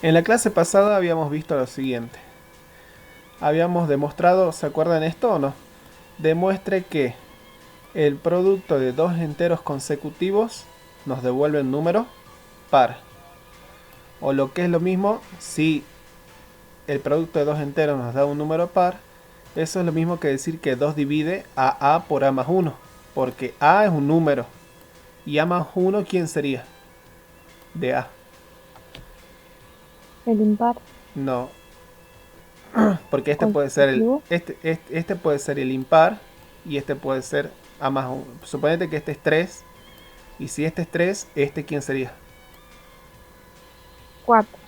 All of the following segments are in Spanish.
En la clase pasada habíamos visto lo siguiente. Habíamos demostrado, ¿se acuerdan esto o no? Demuestre que el producto de dos enteros consecutivos nos devuelve un número par. O lo que es lo mismo, si el producto de dos enteros nos da un número par, eso es lo mismo que decir que 2 divide a por a más 1. Porque a es un número. Y a más 1, ¿quién sería? De a. El impar No, porque este puede ser consecutivo. este puede ser el impar y este puede ser a más 1. Suponete que este es 3 y si este es 3, ¿este quién sería? 4.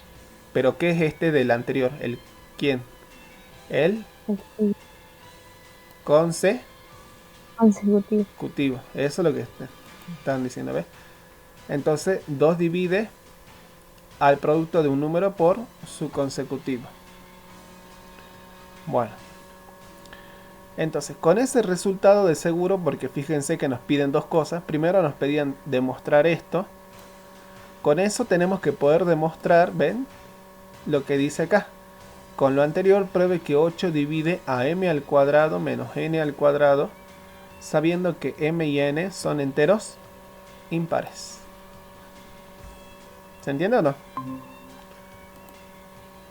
Pero ¿qué es este del anterior? ¿El quién? El El consecutivo. consecutivo. Eso es lo que están diciendo, ¿ves? Entonces 2 divide al producto de un número por su consecutivo. Bueno, entonces con ese resultado de seguro, porque fíjense que nos piden dos cosas. Primero nos pedían demostrar esto. Con eso tenemos que poder demostrar, ¿ven? Lo que dice acá. Con lo anterior pruebe que 8 divide a m al cuadrado menos n al cuadrado, sabiendo que m y n son enteros impares. ¿Se entiende o no?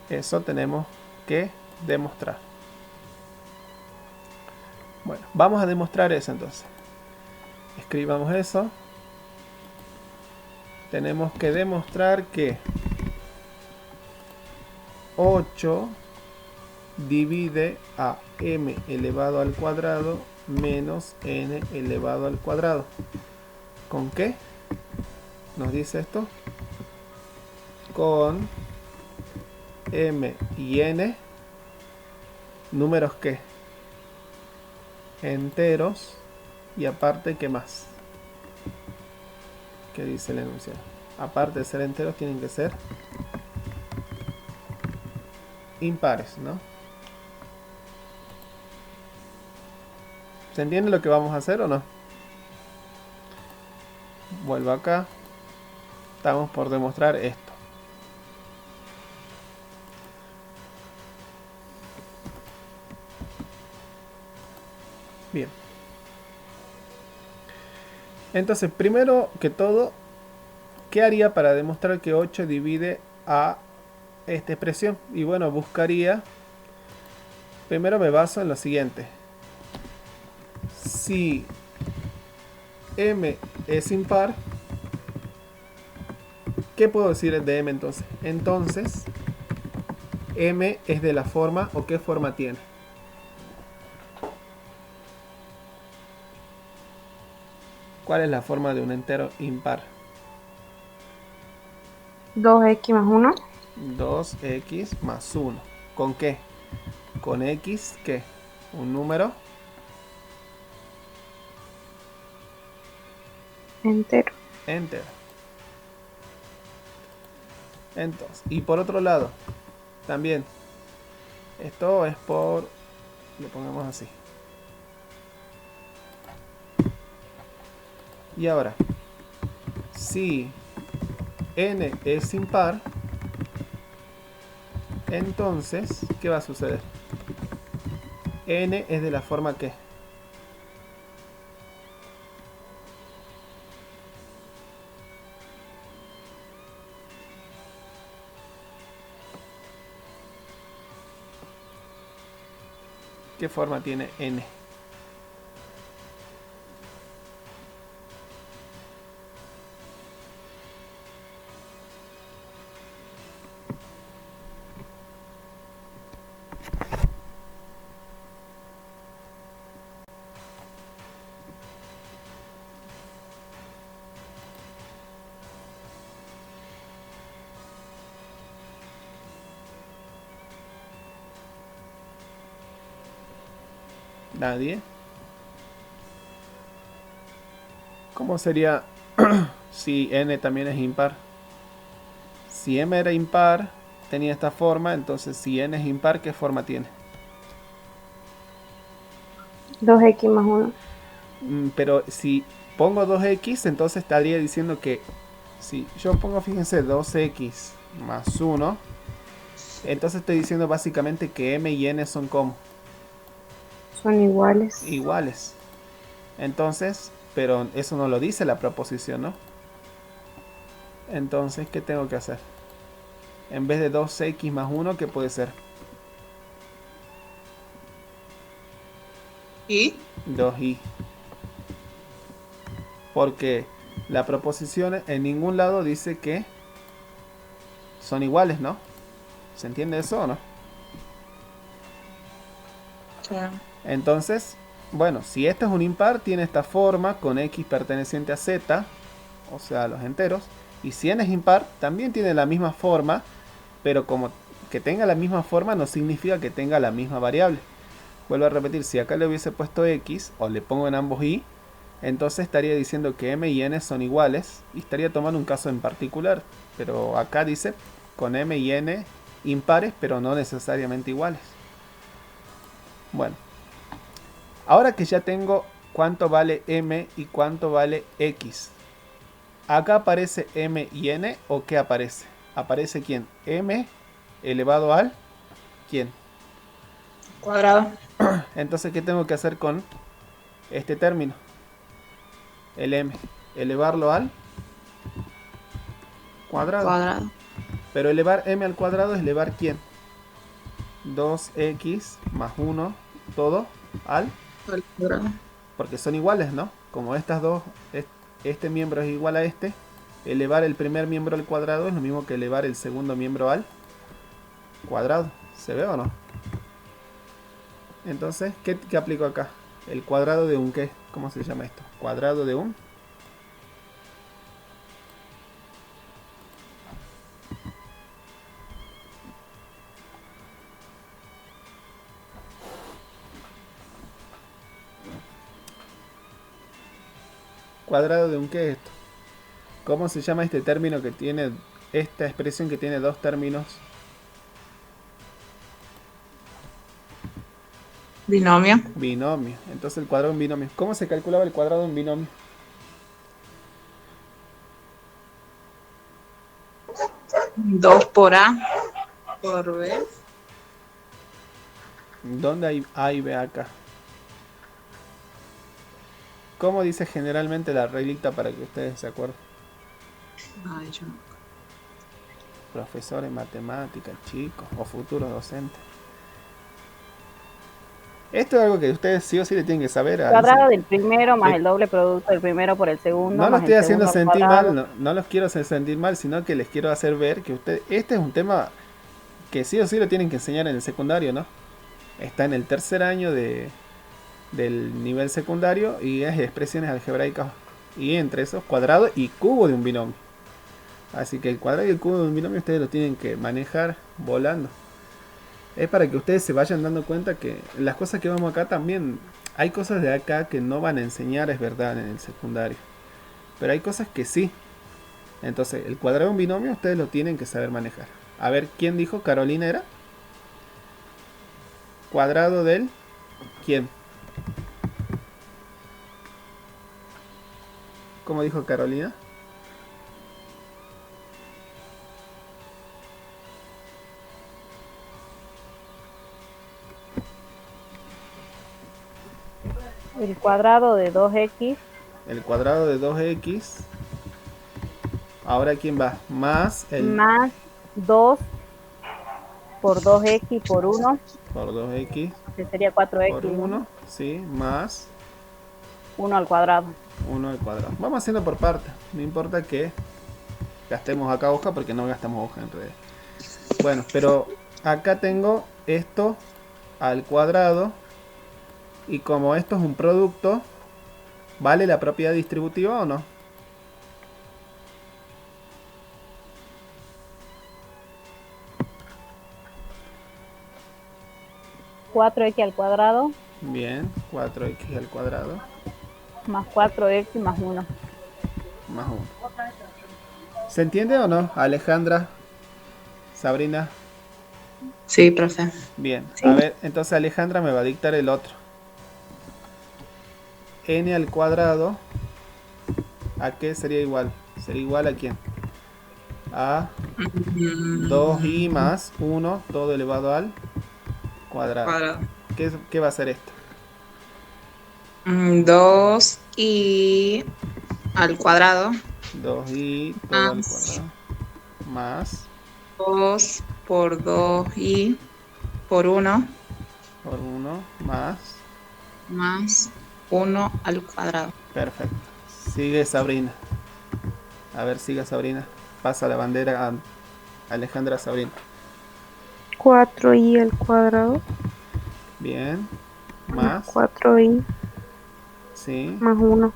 Eso tenemos que demostrar. Bueno, vamos a demostrar eso entonces. Escribamos eso. Tenemos que demostrar que 8 divide a m elevado al cuadrado menos n elevado al cuadrado. ¿Con qué? Nos dice esto. Con m y n, números que enteros, y aparte, ¿qué más? ¿Qué dice el enunciado? Aparte de ser enteros, tienen que ser impares, ¿no? ¿Se entiende lo que vamos a hacer o no? Vuelvo acá. Estamos por demostrar esto. Bien. Entonces, primero que todo, ¿qué haría para demostrar que 8 divide a esta expresión? Y bueno, buscaría... Primero me baso en lo siguiente. Si m es impar, ¿qué puedo decir de m entonces? Entonces, m es de la forma, ¿o qué forma tiene? ¿Cuál es la forma de un entero impar? 2x más 1. 2x más 1. ¿Con qué? Con x, ¿qué? Un número Entero. entero. Entonces, y por otro lado, también, esto es por, lo pongamos así. Y ahora, si n es impar, entonces, ¿qué va a suceder? N es de la forma que... ¿Qué forma tiene n? Nadie. ¿Cómo sería si n también es impar? Si m era impar, tenía esta forma, entonces si n es impar, ¿qué forma tiene? 2x más 1. Pero si pongo 2x, entonces estaría diciendo que si yo pongo, fíjense, 2x más 1, Entonces estoy diciendo básicamente que m y n son como Son iguales. iguales. Entonces, pero eso no lo dice la proposición, ¿no? Entonces, ¿qué tengo que hacer? En vez de 2x más 1, ¿qué puede ser? ¿Y? 2y. Porque la proposición en ningún lado dice que son iguales, ¿no? ¿Se entiende eso o no? Claro. Entonces, bueno, si este es un impar, tiene esta forma con x perteneciente a z, o sea, los enteros. Y si n es impar, también tiene la misma forma, pero como que tenga la misma forma no significa que tenga la misma variable. Vuelvo a repetir, si acá le hubiese puesto x, o le pongo en ambos y, entonces estaría diciendo que m y n son iguales, y estaría tomando un caso en particular. Pero acá dice con m y n impares, pero no necesariamente iguales. Bueno, ahora que ya tengo cuánto vale m y cuánto vale x, ¿acá aparece m y n o qué aparece? ¿Aparece quién? M elevado al ¿quién? Cuadrado. Entonces, ¿qué tengo que hacer con este término? El m. Elevarlo al cuadrado. Cuadrado. Pero elevar m al cuadrado es elevar ¿quién? 2x más 1 todo al... Al cuadrado. Porque son iguales, ¿no? Como estas dos, este miembro es igual a este, elevar el primer miembro al cuadrado es lo mismo que elevar el segundo miembro al cuadrado. ¿Se ve o no? Entonces, ¿qué aplico acá? El cuadrado de un ¿qué? ¿Cómo se llama esto? Cuadrado de un... ¿Cuadrado de un qué es esto? ¿Cómo se llama este término que tiene... esta expresión que tiene dos términos? Binomio. Binomio. Entonces el cuadrado de un binomio. ¿Cómo se calculaba el cuadrado de un binomio? Dos por A por B. ¿Dónde hay A y B acá? ¿Cómo dice generalmente la reglita para que ustedes se acuerden? Ay, yo no. Profesores, matemáticas, chicos o futuros docentes. Esto es algo que ustedes sí o sí le tienen que saber. Cuadrado del primero más el doble producto del primero por el segundo. No lo más estoy el haciendo segundo sentir cuadrado. mal, no los quiero hacer sentir mal, sino que les quiero hacer ver que ustedes, este es un tema que sí o sí lo tienen que enseñar en el secundario, ¿no? Está en el tercer año del nivel secundario y es expresiones algebraicas y entre esos cuadrado y cubo de un binomio. Así que el cuadrado y el cubo de un binomio ustedes lo tienen que manejar volando. Es para que ustedes se vayan dando cuenta que las cosas que vamos acá también, hay cosas de acá que no van a enseñar, es verdad, en el secundario. Pero hay cosas que sí. Entonces, el cuadrado de un binomio ustedes lo tienen que saber manejar. A ver, ¿quién dijo? ¿Carolina era? Cuadrado del... ¿Quién? ¿Cómo dijo Carolina? El cuadrado de 2x El cuadrado de 2x. Ahora, ¿quién va? Más el... más 2 por 2x por 1, Por 2x que sería 4x, por 1. Sí, más 1 al cuadrado. 1 al cuadrado. Vamos haciendo por partes. No importa que gastemos acá hoja porque no gastamos hoja en realidad. Bueno, pero acá tengo esto al cuadrado. Y como esto es un producto, ¿vale la propiedad distributiva o no? Cuatro x al cuadrado Bien, 4x al cuadrado más 4x más 1. más 1. ¿Se entiende o no, Alejandra? Sabrina. Sí, profe. Bien, Sí. a ver, entonces Alejandra me va a dictar el otro. N al cuadrado, ¿a qué sería igual? ¿Sería igual a quién? a 2i más 1 todo elevado al cuadrado. Cuadrado. ¿Qué va a ser esto? 2i al cuadrado 2i todo al más cuadrado más 2 por 2i por 1 por 1 más 1 al cuadrado. Perfecto. Sigue Sabrina. A ver, sigue Sabrina. Pasa la bandera a Alejandra Sabrina. 4i al cuadrado Bien. más Más. 4i Sí. más 1.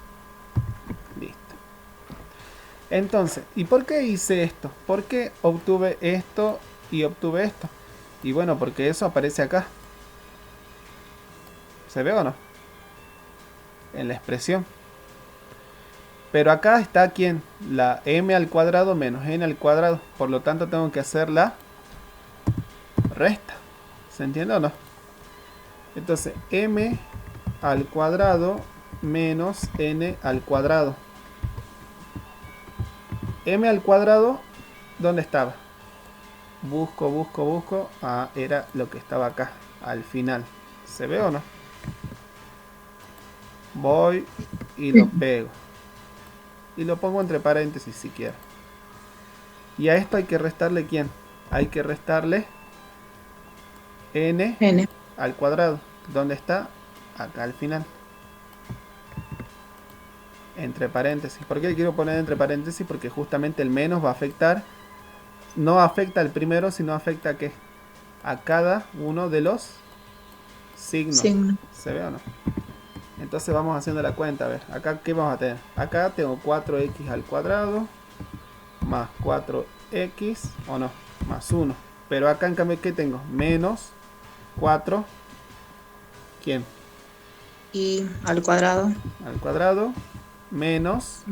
Listo. Entonces, ¿y por qué hice esto? ¿Por qué obtuve esto y obtuve esto? Y bueno, porque eso aparece acá. ¿Se ve o no? En la expresión. Pero acá está ¿quién? La m al cuadrado menos n al cuadrado. Por lo tanto tengo que hacer la resta. ¿Se entiende o no? Entonces, m al cuadrado menos n al cuadrado. M al cuadrado, ¿dónde estaba? Busco. Ah, era lo que estaba acá, al final. ¿Se ve o no? Voy y lo pego. Y lo pongo entre paréntesis si quiero. Y a esto hay que restarle ¿quién? Hay que restarle n N. al cuadrado. ¿Dónde está? Acá al final. Entre paréntesis. ¿Por qué quiero poner entre paréntesis? Porque justamente el menos va a afectar. No afecta al primero, sino afecta a qué? A cada uno de los signos. Signo. ¿Se ve o no? Entonces vamos haciendo la cuenta. A ver, acá ¿qué vamos a tener? Acá tengo 4x al cuadrado más 4x, o no, más 1. Pero acá en cambio, ¿qué tengo? Menos 4, ¿quién? I al cuadrado. Al cuadrado, menos,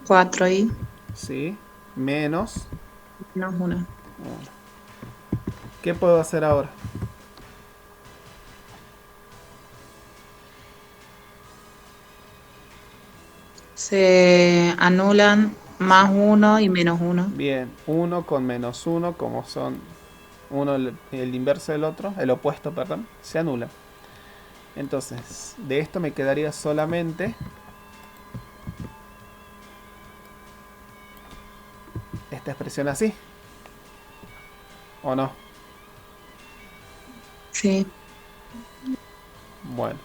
4i ¿sí? Menos menos 1. 1. ¿Qué puedo hacer ahora? Se anulan más 1 y menos 1. Bien, 1 con menos 1, como son uno el inverso del otro, el opuesto, perdón, se anula. Entonces, de esto me quedaría solamente esta expresión así. ¿O no? Sí. Bueno.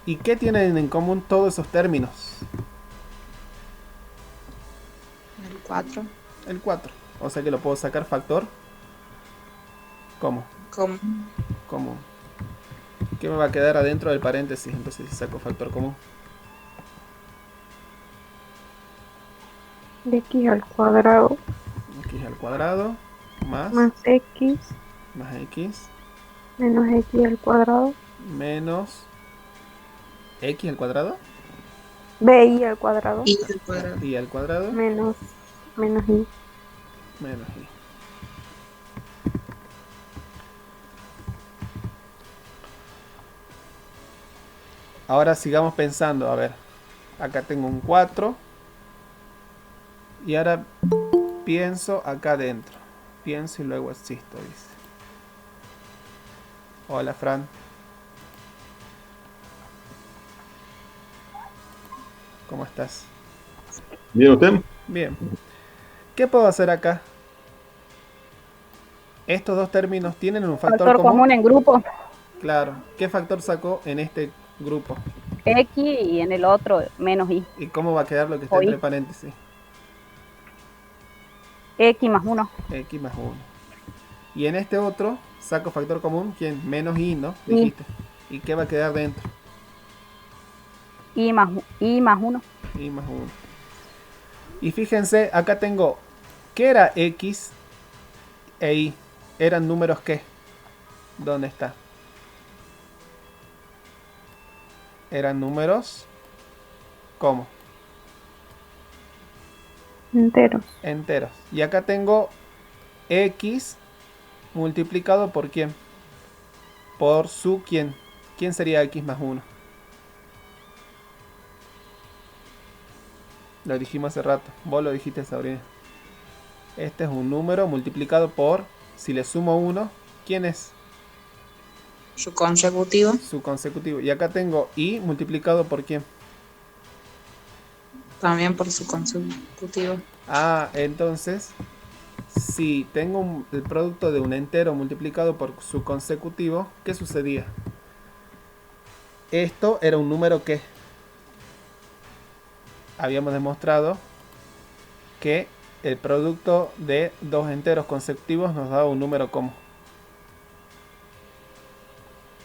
¿Y qué tienen en común todos esos términos? El 4. El 4. O sea que lo puedo sacar factor. ¿Cómo? Como Común. ¿Qué me va a quedar adentro del paréntesis? Entonces si saco factor común. X al cuadrado X al cuadrado más más x x menos x al cuadrado. menos x al cuadrado Bi al cuadrado i al cuadrado. y al cuadrado menos i. menos y. Ahora sigamos pensando, a ver, acá tengo un 4 y ahora pienso acá adentro. Pienso y luego existo, dice. Hola, Fran. ¿Cómo estás? ¿Bien usted? Bien. ¿Qué puedo hacer acá? Estos dos términos tienen un factor común. en grupo, Claro. ¿Qué factor sacó en este grupo? X, y en el otro menos Y. ¿Y cómo va a quedar lo que está O Y. entre paréntesis? X más 1. X más 1. Y en este otro saco factor común. ¿Quién? Menos y, ¿no? Y. Dijiste. ¿Y qué va a quedar dentro? Y más 1. Y más 1. Y fíjense, acá tengo, ¿qué era X e Y? ¿Eran números qué? ¿Dónde está? Eran números, ¿cómo? Enteros. Enteros. Y acá tengo X multiplicado por ¿quién? Por su ¿quién? ¿Quién sería X más 1? Lo dijimos hace rato. Vos lo dijiste, Sabrina. Este es un número multiplicado por, si le sumo 1, ¿quién es? Su consecutivo. Su consecutivo. Y acá tengo i multiplicado por quién. También por su consecutivo. Ah, entonces, si tengo el producto de un entero multiplicado por su consecutivo, ¿qué sucedía? Esto era un número que habíamos demostrado que el producto de dos enteros consecutivos nos daba un número como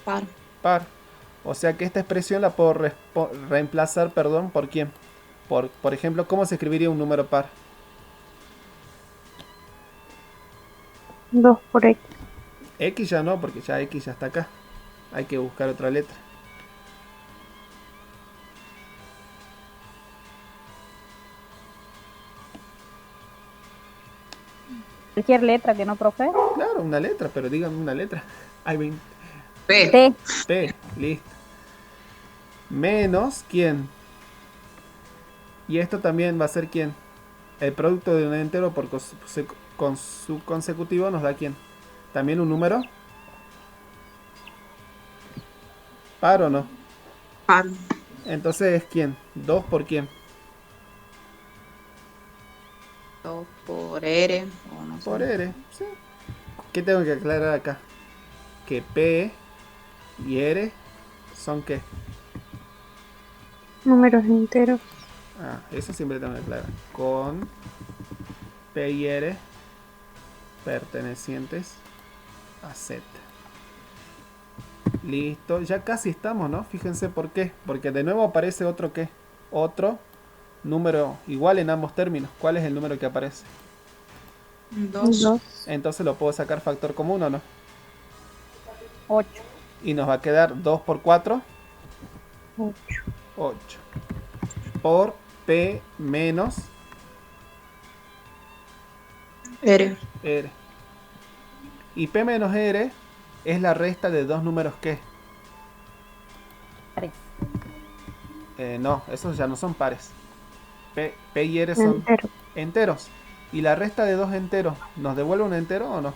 Par. par. O sea que esta expresión la puedo reemplazar, perdón, ¿por quién? Por ejemplo, ¿cómo se escribiría un número par? 2 por X. X ya no, porque ya X ya está acá. Hay que buscar otra letra. Cualquier letra que no, profe. Claro, una letra, pero díganme una letra. Hay 20. P. T. P, listo. Menos, ¿quién? Y esto también va a ser ¿quién? El producto de un entero por con su consecutivo nos da ¿quién? ¿También un número? ¿Par o no? Par. Entonces, ¿quién? ¿2 por quién? 2 por R. O no sé. Por R, sí. ¿Qué tengo que aclarar acá? Que P y R son ¿qué? Números enteros. Ah, eso siempre tengo que aclarar. Con P y R pertenecientes a Z. Listo, ya casi estamos, ¿no? Fíjense por qué. Porque de nuevo aparece otro ¿qué? Otro número igual en ambos términos. ¿Cuál es el número que aparece? 2. 2. Entonces lo puedo sacar factor común o no. 8. Y nos va a quedar 2 por 4. 8. 8. Por P menos R. R. Y P menos R es la resta de dos números ¿qué? 3. No, esos ya no son pares. P y R son Entero. enteros. ¿Y la resta de dos enteros nos devuelve un entero o no?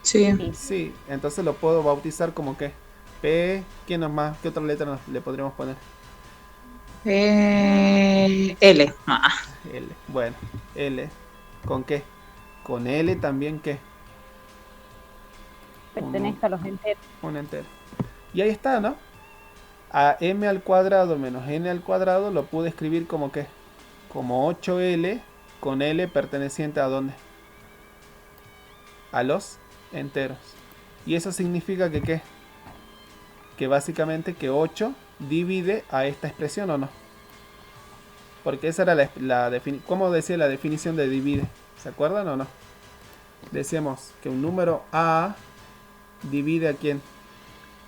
Sí. Sí, entonces lo puedo bautizar como que P, ¿quién más? ¿Qué otra letra le podríamos poner? L. Ah. L. Bueno, L. ¿Con qué? Con L también ¿qué? Pertenezca a los enteros. Un entero. Y ahí está, ¿no? A m al cuadrado menos n al cuadrado lo pude escribir como qué? Como 8L con L perteneciente a ¿dónde? A los enteros. Y eso significa que ¿qué? Que básicamente que 8 divide a esta expresión o no. Porque esa era la definición. ¿Cómo decía la definición de divide? ¿Se acuerdan o no? Decíamos que un número A divide a quién?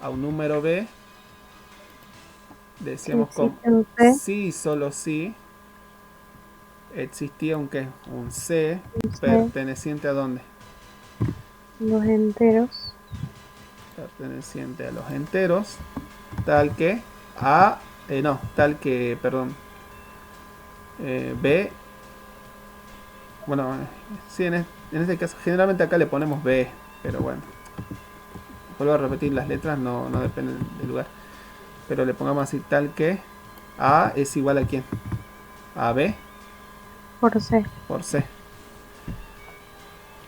A un número B. Decíamos como sí, solo sí existía un ¿qué? Un C perteneciente a ¿dónde? Los enteros. Perteneciente a los enteros. Tal que A. Tal que, perdón. B. Bueno, sí, en este caso, generalmente acá le ponemos B, pero bueno. Vuelvo a repetir, las letras no dependen del lugar. Pero le pongamos así, tal que A es igual a ¿quién? A B Por C. por C.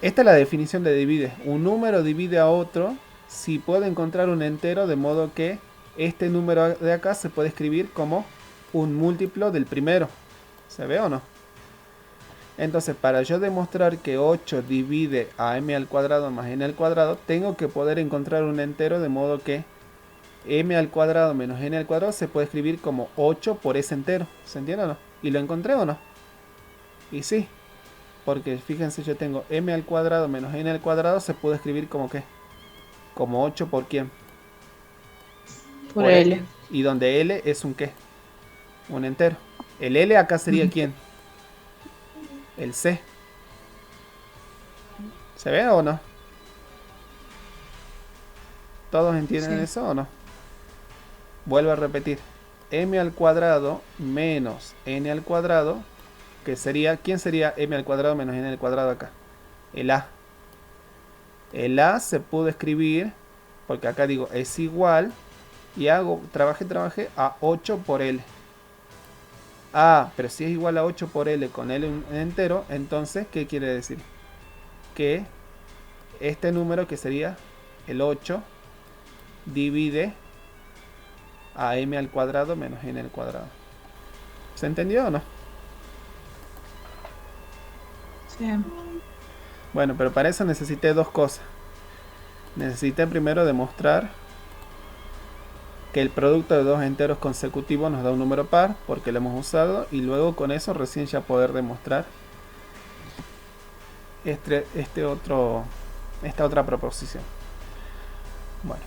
Esta es la definición de divide. Un número divide a otro si puedo encontrar un entero, de modo que este número de acá se puede escribir como un múltiplo del primero. ¿Se ve o no? Entonces, para yo demostrar que 8 divide a m al cuadrado más n al cuadrado, tengo que poder encontrar un entero, de modo que m al cuadrado menos n al cuadrado se puede escribir como 8 por ese entero. ¿Se entiende o no? ¿Y lo encontré o no? Y sí, porque fíjense, yo tengo m al cuadrado menos n al cuadrado se puede escribir como ¿qué? Como 8 por quién? Por L. Y donde L es un ¿qué? Un entero. El L acá sería ¿quién? El C. ¿Se ve o no? ¿Todos entienden Sí. eso o no? Vuelvo a repetir. m al cuadrado menos n al cuadrado, que sería, ¿quién sería m al cuadrado menos n al cuadrado acá? El a. El a se pudo escribir, porque acá digo es igual, y hago, trabajé a 8 por L. Ah, pero si es igual a 8 por L con L entero, entonces, ¿qué quiere decir? Que este número, que sería el 8, divide a m al cuadrado menos n al cuadrado. ¿Se entendió o no? Sí. Bueno, pero para eso necesité dos cosas. Necesité primero demostrar que el producto de dos enteros consecutivos nos da un número par, porque lo hemos usado, y luego con eso recién ya poder demostrar esta otra proposición. Bueno.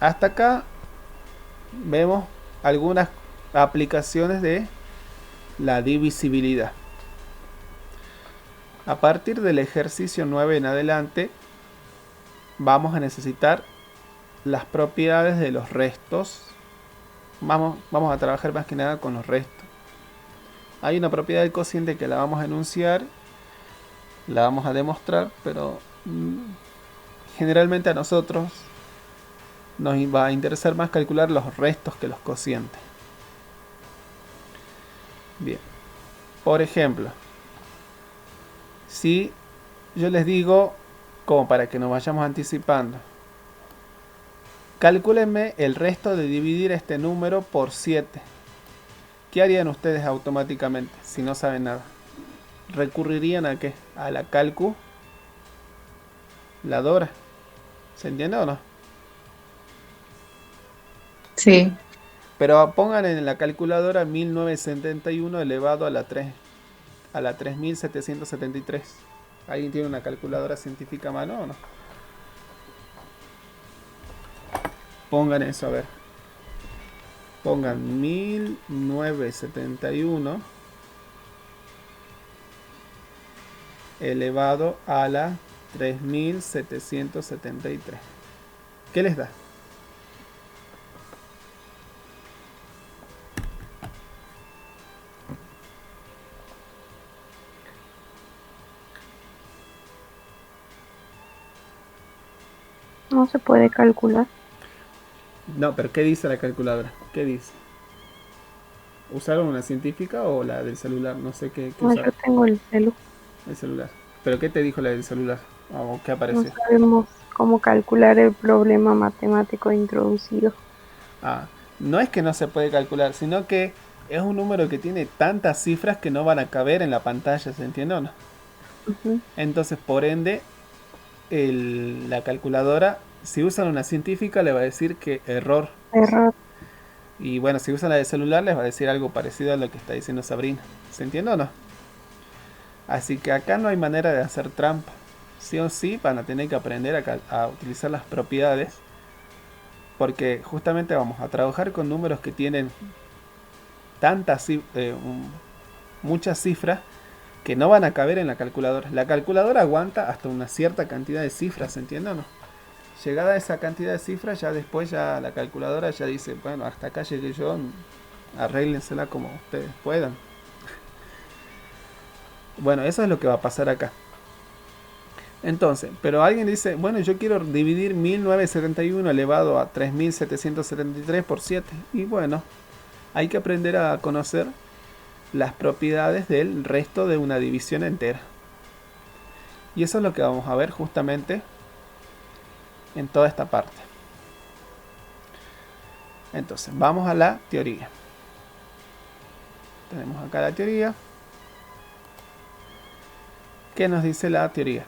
Hasta acá vemos algunas aplicaciones de la divisibilidad. A partir del ejercicio 9 en adelante vamos a necesitar las propiedades de los restos. Vamos a trabajar más que nada con los restos. Hay una propiedad del cociente que la vamos a enunciar, la vamos a demostrar, pero generalmente a nosotros nos va a interesar más calcular los restos que los cocientes. Bien, por ejemplo, si yo les digo, como para que nos vayamos anticipando, calcúlenme el resto de dividir este número por 7. ¿Qué harían ustedes automáticamente si no saben nada? ¿Recurrirían a qué? A la calculadora. ¿Se entiende o no? Sí. Pero pongan en la calculadora 1971 elevado a la 3773. ¿Alguien tiene una calculadora científica a mano o no? Pongan eso, a ver. Pongan 1971 elevado a la 3773. ¿Qué les da? No se puede calcular. No, pero ¿qué dice la calculadora? ¿Qué dice? ¿Usaron una científica o la del celular? No sé qué No, yo usaron. tengo el celu. El celular. ¿Pero qué te dijo la del celular? ¿O qué No apareció? sabemos cómo calcular el problema matemático introducido. Ah, no es que no se puede calcular, sino que es un número que tiene tantas cifras que no van a caber en la pantalla, ¿se entiende o no? Ujú. Entonces, por ende, la calculadora, si usan una científica, le va a decir que error. Error. Y bueno, si usan la de celular, les va a decir algo parecido a lo que está diciendo Sabrina. ¿Se entiende o no? Así que acá no hay manera de hacer trampa. Sí o sí van a tener que aprender a utilizar las propiedades, porque justamente vamos a trabajar con números que tienen muchas cifras que no van a caber en la calculadora. La calculadora aguanta hasta una cierta cantidad de cifras, ¿se entiende o no? Llegada a esa cantidad de cifras, ya después ya la calculadora ya dice, bueno, hasta acá llegué yo, arréglensela como ustedes puedan. Bueno, eso es lo que va a pasar acá. Entonces, pero alguien dice, bueno, yo quiero dividir 1971 elevado a 3773 por 7. Y bueno, hay que aprender a conocer las propiedades del resto de una división entera. Y eso es lo que vamos a ver justamente en toda esta parte. Entonces, vamos a la teoría. Tenemos acá la teoría. ¿Qué nos dice la teoría?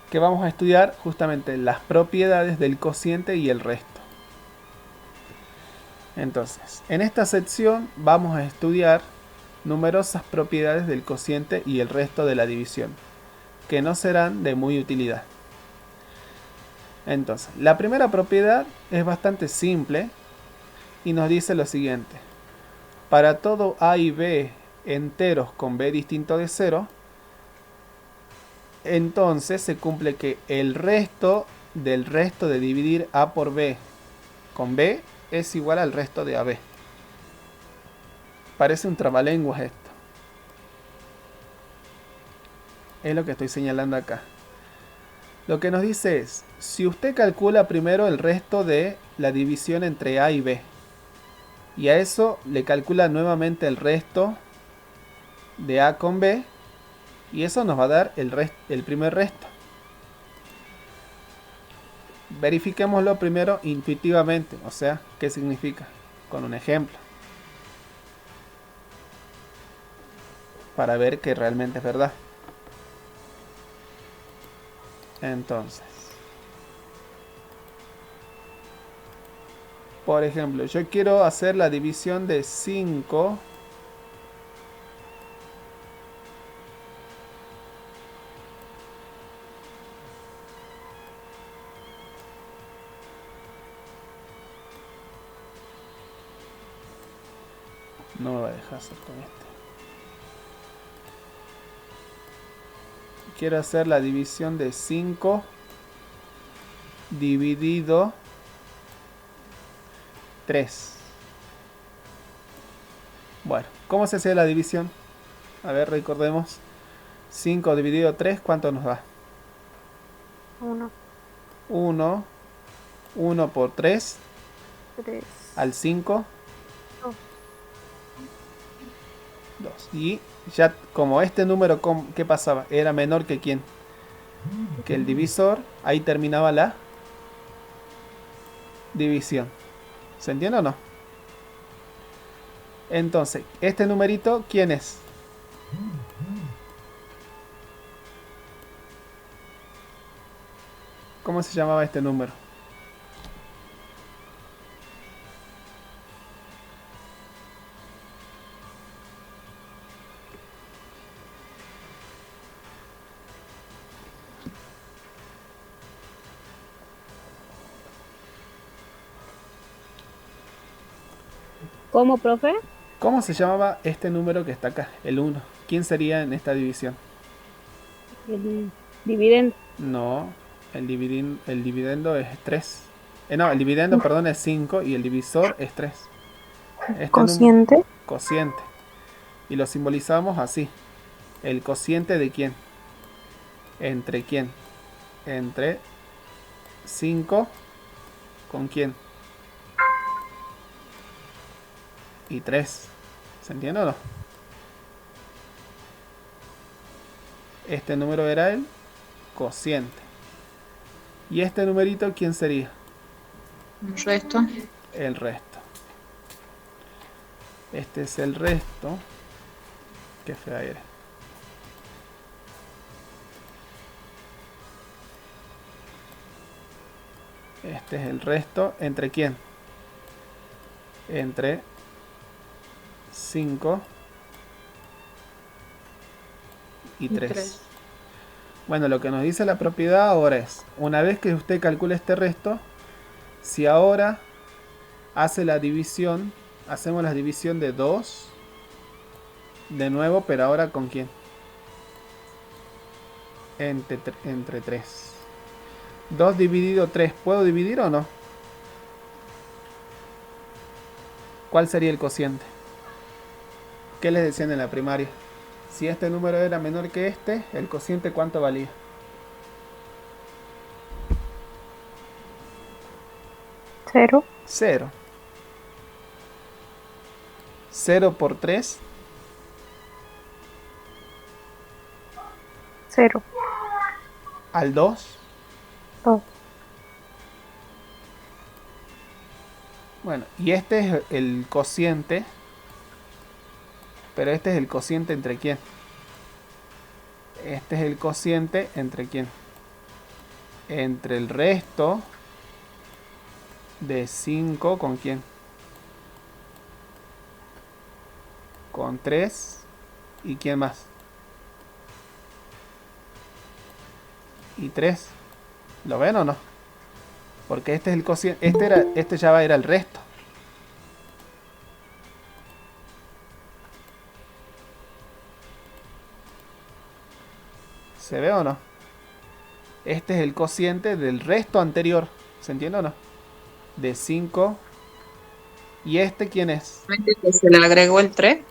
Que vamos a estudiar justamente las propiedades del cociente y el resto. Entonces, en esta sección vamos a estudiar numerosas propiedades del cociente y el resto de la división, que no serán de muy utilidad. Entonces, la primera propiedad es bastante simple y nos dice lo siguiente. Para todo a y b enteros con b distinto de 0, entonces se cumple que el resto del resto de dividir A por B con B es igual al resto de AB. Parece un trabalenguas esto. Es lo que estoy señalando acá. Lo que nos dice es, si usted calcula primero el resto de la división entre A y B, y a eso le calcula nuevamente el resto de A con B, y eso nos va a dar el primer resto. Verifiquémoslo primero intuitivamente, o sea, ¿qué significa? Con un ejemplo. Para ver que realmente es verdad. Entonces, por ejemplo, yo quiero hacer la división de 5 no me va a dejar hacer con este. Quiero hacer la división de 5 dividido 3. Bueno, ¿cómo se hace la división? A ver, recordemos. 5 dividido 3, ¿cuánto nos da? 1, 1. 1 por 3 3, al 5. 2. 2. Y ya como este número, ¿qué pasaba? Era menor que quién? Que el divisor. Ahí terminaba la división. ¿Se entiende o no? Entonces, este numerito, ¿quién es? ¿Cómo se llamaba este número? ¿Cómo, profe? ¿Cómo se llamaba este número que está acá? El 1. ¿Quién sería en esta división? El dividendo. No, el dividendo es 3. No, el dividendo, perdón, es 5 y el divisor es 3. Cociente. Cociente. Y lo simbolizamos así. ¿El cociente de quién? ¿Entre quién? Entre 5 con quién? Y 3. ¿Se entiende o no? Este número era el cociente. ¿Y este numerito quién sería? Un resto. El resto. Este es el resto. Qué fea eres. Este es el resto. ¿Entre quién? Entre 5 y 3. Bueno, lo que nos dice la propiedad ahora es, una vez que usted calcule este resto, si ahora hace la división, hacemos la división de 2, de nuevo, pero ahora ¿con quién? Entre 3. 2 dividido 3, ¿puedo dividir o no? ¿Cuál sería el cociente? ¿Qué les decían en la primaria? Si este número era menor que este, ¿el cociente cuánto valía? 0. 0. 0 por 3. 0. Al 2. 2. Bueno, y este es el cociente. Pero este es el cociente entre quién. Este es el cociente entre quién. Entre el resto de 5 con quién. Con 3. ¿Y quién más? Y 3. ¿Lo ven o no? Porque este es el cociente. Este ya era el resto. ¿Se ve o no? Este es el cociente del resto anterior. ¿Se entiende o no? De 5. ¿Y este quién es? Que se le agregó el 3.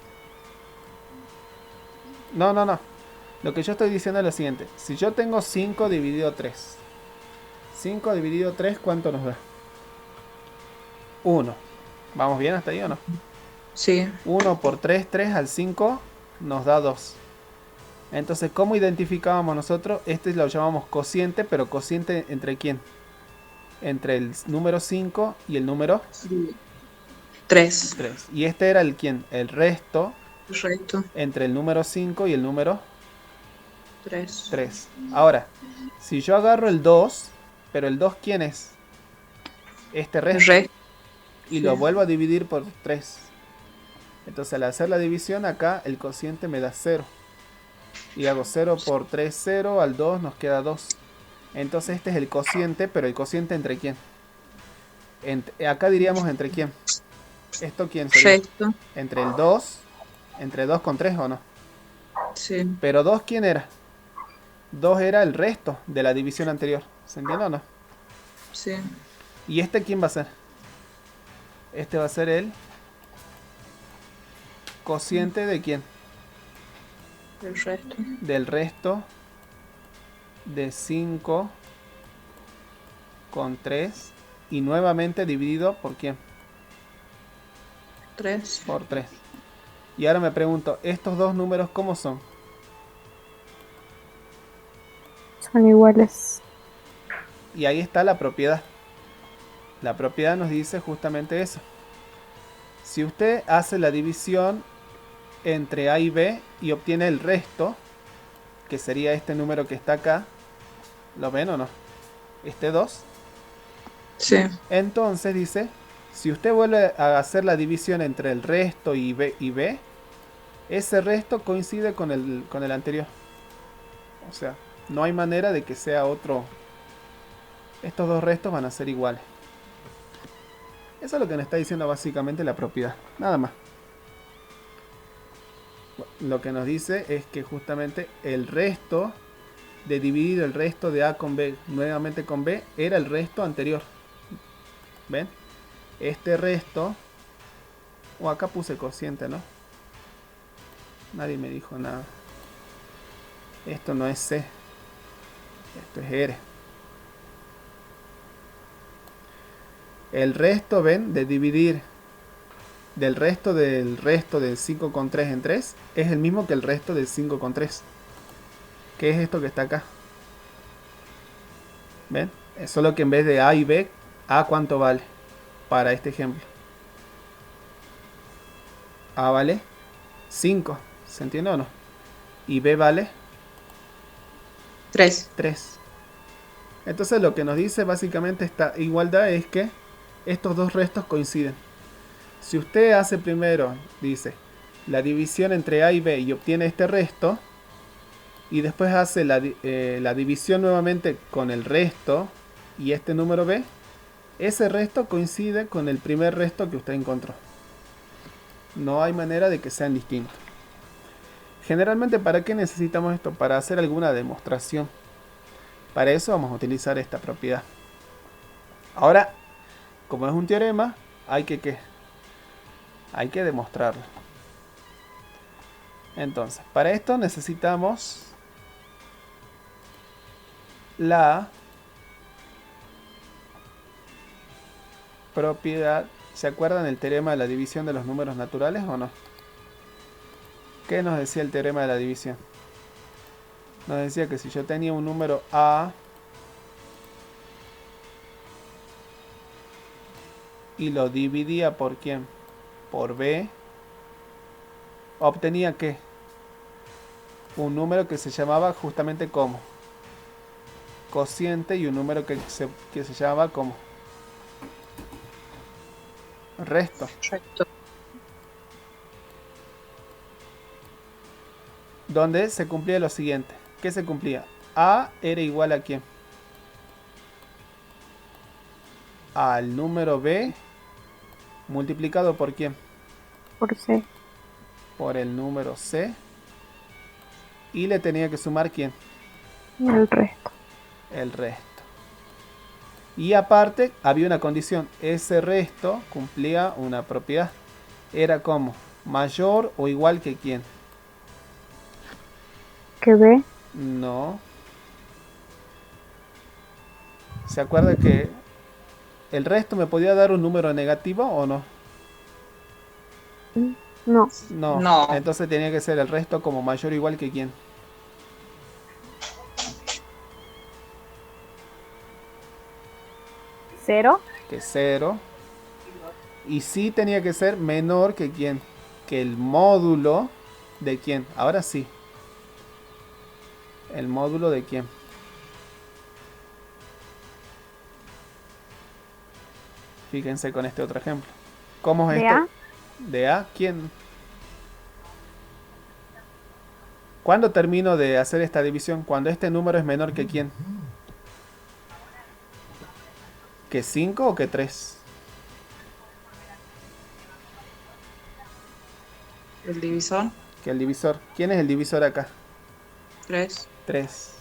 No, no, no. Lo que yo estoy diciendo es lo siguiente. Si yo tengo 5 dividido 3. 5 dividido 3, ¿cuánto nos da? 1. ¿Vamos bien hasta ahí o no? Sí. 1 por 3, 3 al 5 nos da 2. Entonces, ¿cómo identificábamos nosotros? Este lo llamamos cociente, pero cociente ¿entre quién? Entre el número 5 y el número 3. 3. Y este era el quién? El resto Correcto. entre el número 5 y el número 3. 3. Ahora, si yo agarro el 2, pero el 2 ¿quién es? Este resto. Y Sí. lo vuelvo a dividir por 3. Entonces al hacer la división acá el cociente me da 0. Y hago 0 por 3, 0. Al 2 nos queda 2. Entonces este es el cociente, pero el cociente ¿entre quién? Acá diríamos ¿entre quién? ¿Esto quién sería? Correcto. Entre el 2. ¿Entre 2 con 3 o no? Sí. Pero 2 ¿quién era? 2 era el resto de la división anterior. ¿Se entiende o no? Sí. ¿Y este quién va a ser? Este va a ser el cociente de quién? El resto. Del resto de 5 con 3 y nuevamente dividido por quién? 3. Por 3. Y ahora me pregunto, ¿estos dos números cómo son? Son iguales. Y ahí está la propiedad. La propiedad nos dice justamente eso. Si usted hace la división entre A y B y obtiene el resto, que sería este número que está acá, ¿lo ven o no? Este 2. Sí. Entonces dice, si usted vuelve a hacer la división entre el resto y B, ese resto coincide con el anterior. O sea, no hay manera de que sea otro. Estos dos restos van a ser iguales. Eso es lo que nos está diciendo básicamente la propiedad. Nada más. Lo que nos dice es que justamente el resto de dividir el resto de A con B nuevamente con B era el resto anterior. ¿Ven? Este resto... O acá puse cociente, ¿no? Nadie me dijo nada. Esto no es C. Esto es R. El resto, ven, de dividir del resto del 5 con 3 en 3 es el mismo que el resto del 5 con 3. ¿Qué es esto que está acá? ¿Ven? Es solo que en vez de A y B, A ¿cuánto vale? Para este ejemplo. A vale 5. ¿Se entiende o no? Y B vale 3. 3. Entonces lo que nos dice básicamente esta igualdad es que estos dos restos coinciden. Si usted hace primero, dice, la división entre A y B y obtiene este resto, y después hace la división nuevamente con el resto y este número B, ese resto coincide con el primer resto que usted encontró. No hay manera de que sean distintos. Generalmente, ¿para qué necesitamos esto? Para hacer alguna demostración. Para eso vamos a utilizar esta propiedad. Ahora, como es un teorema, hay que demostrarlo. Entonces, para esto necesitamos la propiedad. ¿Se acuerdan el teorema de la división de los números naturales o no? ¿Qué nos decía el teorema de la división? Nos decía que si yo tenía un número A y lo dividía por ¿quién? Por B, obtenía ¿qué? Un número que se llamaba justamente como cociente y un número que se llamaba como resto. Correcto. Donde se cumplía lo siguiente. ¿Qué se cumplía? A era igual a ¿quién? Al número B multiplicado por ¿quién? Por C. Por el número C. Y le tenía que sumar ¿quién? El resto. el resto. Y aparte había una condición, ese resto cumplía una propiedad. Era como mayor o igual que quién. ¿Qué B? No. ¿Se acuerda que el resto me podía dar un número negativo o no? No. No. No. Entonces tenía que ser el resto como mayor o igual que quién. ¿Cero? Que 0. Y sí tenía que ser menor que quién. Que el módulo de quién. Ahora sí. El módulo de quién. Fíjense con este otro ejemplo. ¿Cómo es ¿De esto? A? ¿De A? ¿Quién? ¿Cuándo termino de hacer esta división? Cuando este número es menor que quién. ¿Que 5 o que 3? El divisor, Que el divisor. ¿Quién es el divisor acá? 3. 3.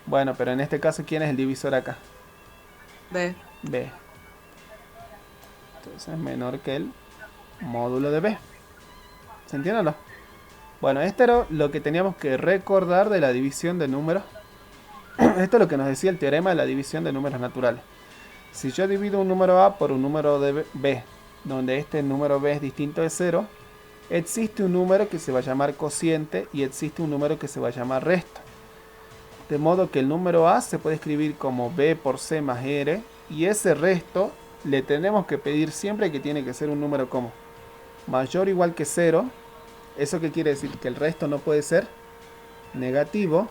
Bueno, pero en este caso, ¿quién es el divisor acá? B. B. Entonces menor que el módulo de B. ¿Se entiende o no? Bueno, esto era lo que teníamos que recordar de la división de números. Esto es lo que nos decía el teorema de la división de números naturales. Si yo divido un número A por un número de B, donde este número B es distinto de 0, existe un número que se va a llamar cociente y existe un número que se va a llamar resto. De modo que el número A se puede escribir como B por C más R, y ese resto le tenemos que pedir siempre que tiene que ser un número como mayor o igual que 0. ¿Eso qué quiere decir? Que el resto no puede ser negativo.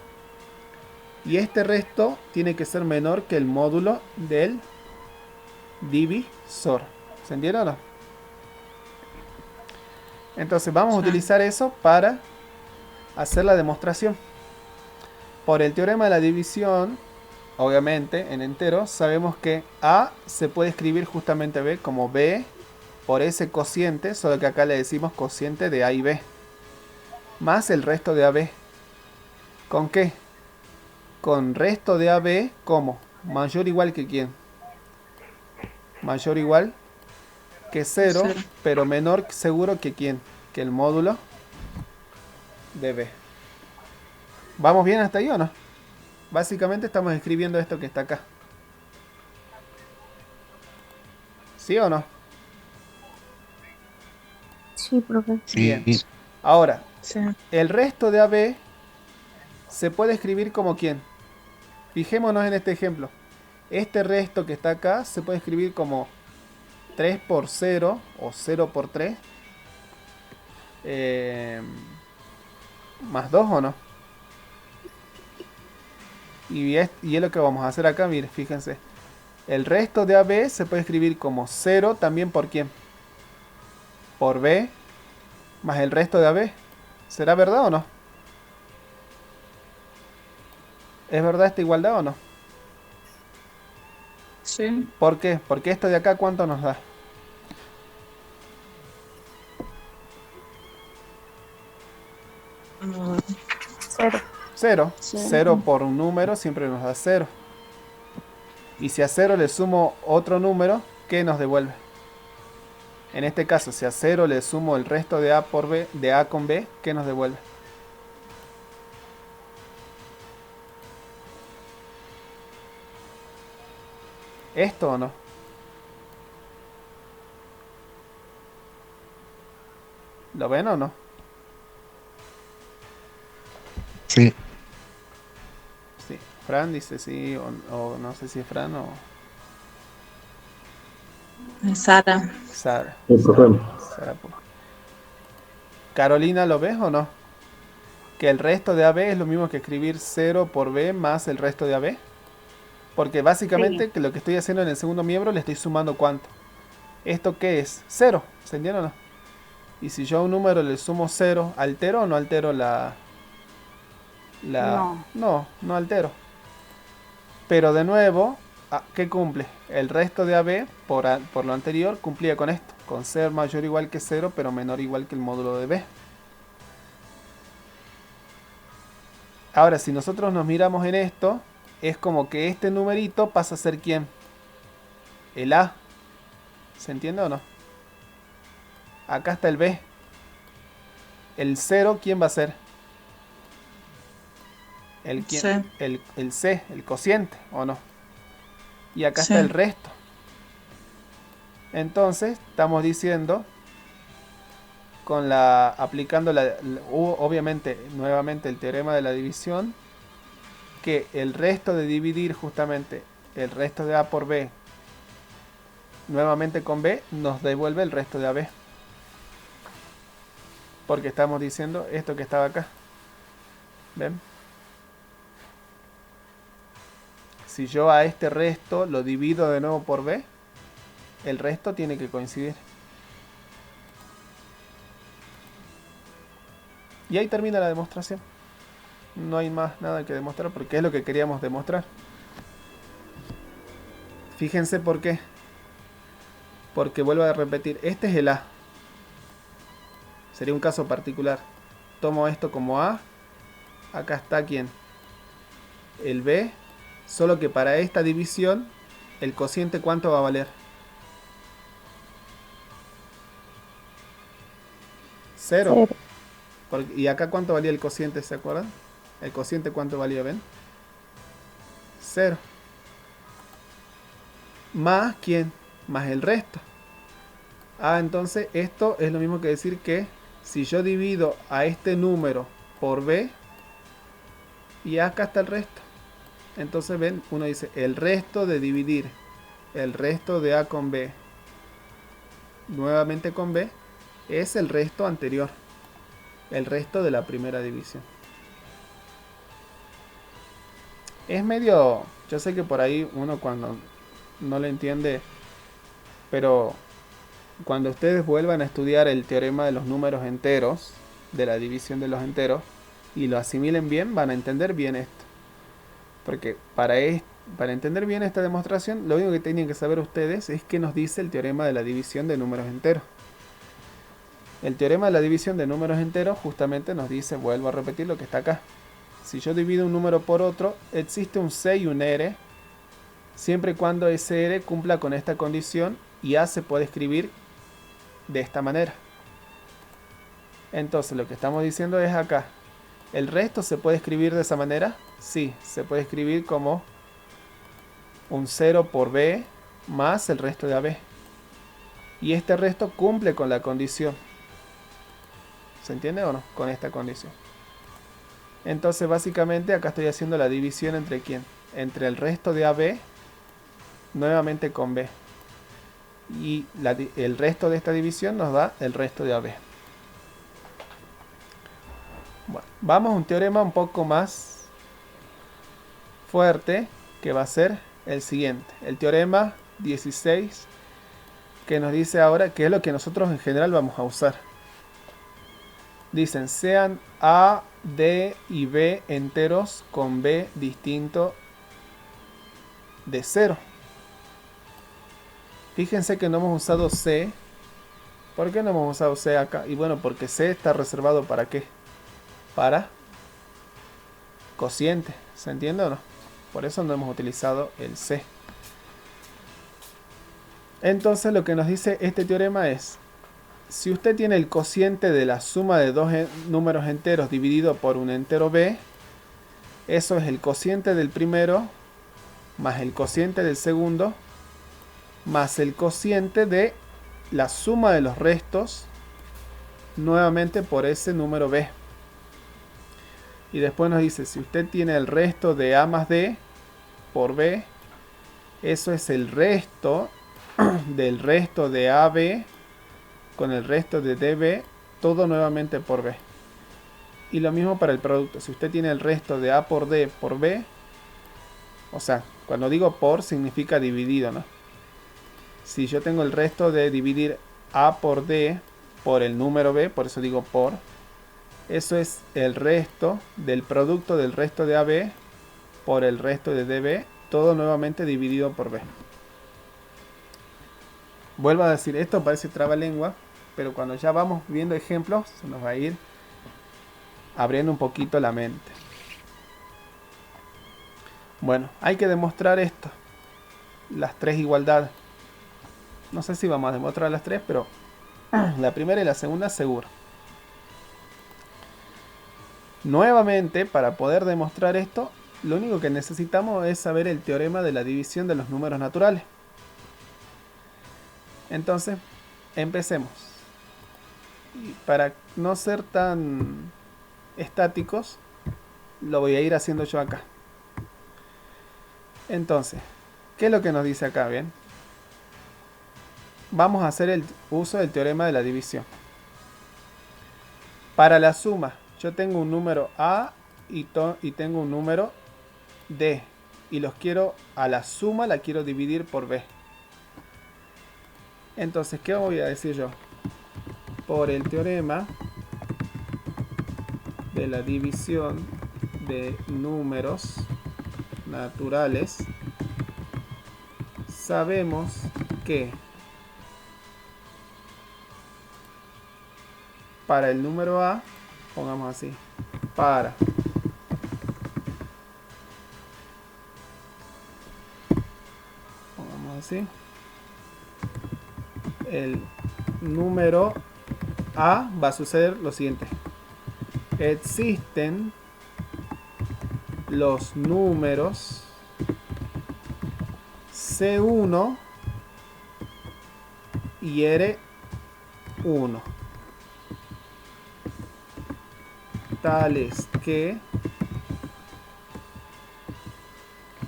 Y este resto tiene que ser menor que el módulo del divisor. ¿Se entiende o no? Entonces vamos a utilizar eso para hacer la demostración. Por el teorema de la división, obviamente en enteros, sabemos que A se puede escribir justamente B como B por ese cociente, solo que acá le decimos cociente de A y B, más el resto de AB. ¿Con qué? Con resto de AB como mayor o igual que quién. Mayor o igual que 0, pero menor seguro que quién. Que el módulo de B. ¿Vamos bien hasta ahí o no? Básicamente estamos escribiendo esto que está acá. ¿Sí o no? Sí, profe. Bien. Ahora, Sí. el resto de AB se puede escribir como quién. Fijémonos en este ejemplo. Este resto que está acá se puede escribir como 3 por 0 o 0 por 3 más 2 o no. Y es lo que vamos a hacer acá, mire, fíjense. El resto de AB se puede escribir como 0 también por quién. Por B más el resto de AB. ¿Será verdad o no? ¿Es verdad esta igualdad o no? Sí. ¿Por qué? Porque esto de acá, ¿cuánto nos da? Mm, 0. 0. Sí. 0 por un número siempre nos da 0. Y si a 0 le sumo otro número, ¿qué nos devuelve? En este caso, si a 0 le sumo el resto de A por B, de A con B, ¿qué nos devuelve? ¿Esto o no? ¿Lo ven o no? Sí. Sí. Fran dice sí, o no sé si es Fran o Sara. Sara. Sí, profe. Sara. Carolina, ¿lo ves o no? Que el resto de AB es lo mismo que escribir 0 por B más el resto de AB. Porque básicamente Sí. que lo que estoy haciendo en el segundo miembro le estoy sumando ¿cuánto? ¿Esto qué es? 0. ¿Se entiende o no? Y si yo a un número le sumo 0, ¿altero o no altero la... No. No altero. Pero de nuevo, ¿qué cumple? El resto de AB, por lo anterior, cumplía con esto. Con ser mayor o igual que 0, pero menor o igual que el módulo de B. Ahora, si nosotros nos miramos en esto, es como que este numerito pasa a ser ¿quién? El A. ¿Se entiende o no? Acá está el B. El 0, ¿quién va a ser? El C. C, el cociente, ¿o no? Y acá Sí. está el resto. Entonces, estamos diciendo, aplicando obviamente, nuevamente el teorema de la división, que el resto de dividir justamente el resto de A por B, nuevamente con B, nos devuelve el resto de AB. Porque estamos diciendo esto que estaba acá. ¿Ven? Si yo a este resto lo divido de nuevo por B, el resto tiene que coincidir. Y ahí termina la demostración. No hay más nada que demostrar porque es lo que queríamos demostrar. Fíjense por qué. Porque vuelvo a repetir, este es el A. Sería un caso particular. Tomo esto como A. Acá está ¿quién? El B. Solo que para esta división, el cociente ¿cuánto va a valer? 0. 0. ¿Y acá cuánto valía el cociente? ¿Se acuerdan? ¿El cociente cuánto valía? ¿Ven? 0. Más ¿quién? Más el resto. Entonces esto es lo mismo que decir que si yo divido a este número por B, y acá está el resto. Entonces ven, uno dice el resto de dividir el resto de A con B nuevamente con B es el resto anterior, el resto de la primera división. Es medio, yo sé que por ahí uno cuando no lo entiende, pero cuando ustedes vuelvan a estudiar el teorema de los números enteros, de la división de los enteros, y lo asimilen bien, van a entender bien esto. Porque para entender bien esta demostración, lo único que tienen que saber ustedes es qué nos dice el teorema de la división de números enteros. El teorema de la división de números enteros justamente nos dice, vuelvo a repetir lo que está acá. Si yo divido un número por otro, existe un C y un R, siempre y cuando ese R cumpla con esta condición y A se puede escribir de esta manera. Entonces lo que estamos diciendo es acá, ¿el resto se puede escribir de esa manera? Sí, se puede escribir como un 0 por B más el resto de AB. Y este resto cumple con la condición. ¿Se entiende o no? Con esta condición. Entonces básicamente acá estoy haciendo la división entre ¿quién? Entre el resto de AB nuevamente con B. Y el resto de esta división nos da el resto de AB. Bueno, vamos a un teorema un poco más fuerte, que va a ser el siguiente. El teorema 16, que nos dice ahora que es lo que nosotros en general vamos a usar. Dicen, sean A, D y B enteros con B distinto de 0. Fíjense que no hemos usado C. ¿Por qué no hemos usado C acá? Y bueno, porque C está reservado ¿para qué? Para cociente. ¿Se entiende o no? Por eso no hemos utilizado el C. Entonces lo que nos dice este teorema es, si usted tiene el cociente de la suma de dos números enteros dividido por un entero B, eso es el cociente del primero más el cociente del segundo más el cociente de la suma de los restos nuevamente por ese número B. Y después nos dice, si usted tiene el resto de A más D por B, eso es el resto del resto de AB con el resto de DB, todo nuevamente por B. Y lo mismo para el producto. Si usted tiene el resto de A por D por B, o sea, cuando digo por significa dividido, ¿no? Si yo tengo el resto de dividir A por D por el número B, por eso digo por, eso es el resto del producto del resto de AB por el resto de DB, todo nuevamente dividido por B. Vuelvo a decir, esto parece trabalengua, pero cuando ya vamos viendo ejemplos, se nos va a ir abriendo un poquito la mente. Bueno, hay que demostrar esto. Las tres igualdades. No sé si vamos a demostrar las tres, pero la primera y la segunda seguro. Nuevamente, para poder demostrar esto, lo único que necesitamos es saber el teorema de la división de los números naturales. Entonces, empecemos. Y para no ser tan estáticos, lo voy a ir haciendo yo acá. Entonces, ¿qué es lo que nos dice acá? Bien, vamos a hacer el uso del teorema de la división. Para la suma, yo tengo un número A y tengo un número D. Y los quiero, a la suma la quiero dividir por B. Entonces, ¿qué voy a decir yo? Por el teorema de la división de números naturales, sabemos que para el número A, pongamos así, pongamos así, el número A va a suceder lo siguiente: existen los números C1 y R1 tales que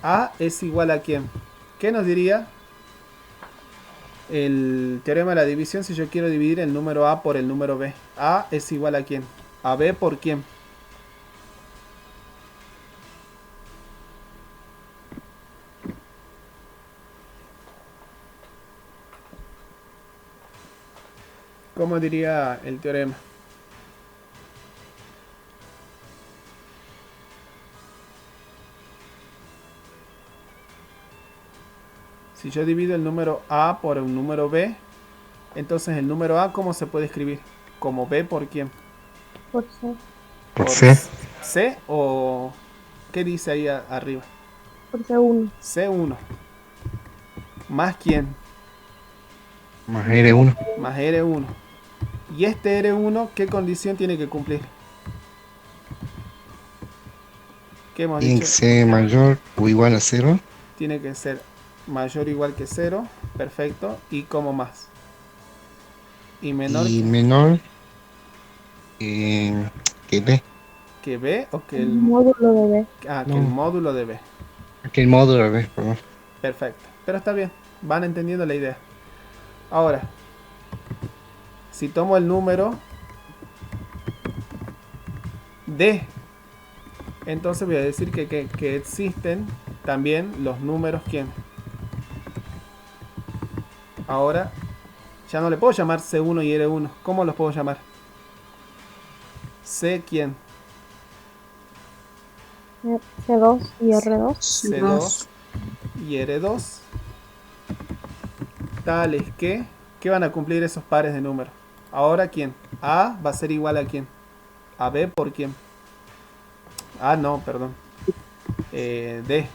A es igual a ¿quién? ¿Qué nos diría el teorema de la división si yo quiero dividir el número A por el número B? A es igual a ¿quién? A B por ¿quién? ¿Cómo diría el teorema? Si yo divido el número A por un número B, entonces el número A, ¿cómo se puede escribir? Como B por quién. Por C. Por C. C o ¿qué dice ahí arriba? Por C1. C1. ¿Más quién? Más R1. Más R1. ¿Y este R1 qué condición tiene que cumplir? ¿Qué hemos Tiene que dicho? ser mayor o igual a 0. Tiene que ser mayor o igual que 0. Perfecto. ¿Y cómo más? Y menor Y menor que B. que B o que El el, módulo de B. que el No. módulo de B. Que el módulo B, perdón. Perfecto. Pero está bien. Van entendiendo la idea. Ahora, si tomo el número D, entonces voy a decir que existen también los números ¿quién? Ahora, ya no le puedo llamar C1 y R1. ¿Cómo los puedo llamar? C ¿quién? C2 y R2. C2 y R2. Tales que van a cumplir esos pares de números. Ahora ¿quién? A va a ser igual a ¿quién? A B por ¿quién? Ah, no, perdón. D.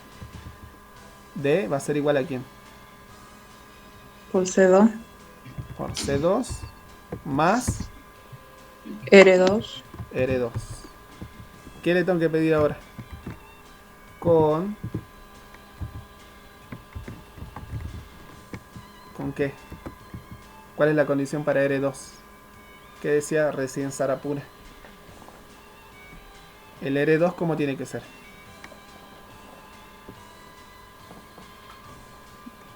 D va a ser igual a ¿quién? Por C2, Por C2 más R2, R2. ¿Qué le tengo que pedir ahora? ¿Con qué? ¿Cuál es la condición para R2? ¿Qué decía recién Sarapura? El R2, ¿cómo tiene que ser?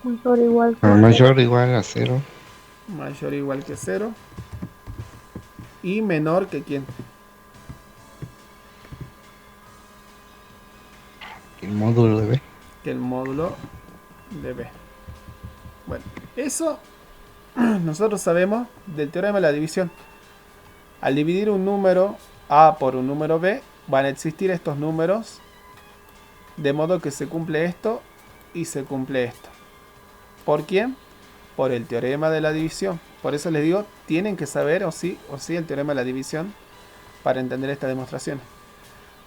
Mayor o igual que Mayor o igual a 0. Mayor o igual que 0. Y menor que ¿quién? El módulo de B. Que el módulo de B. Bueno, eso nosotros sabemos del teorema de la división. Al dividir un número A por un número B, van a existir estos números, de modo que se cumple esto y se cumple esto. ¿Por quién? Por el teorema de la división. Por eso les digo, tienen que saber o sí el teorema de la división para entender esta demostración.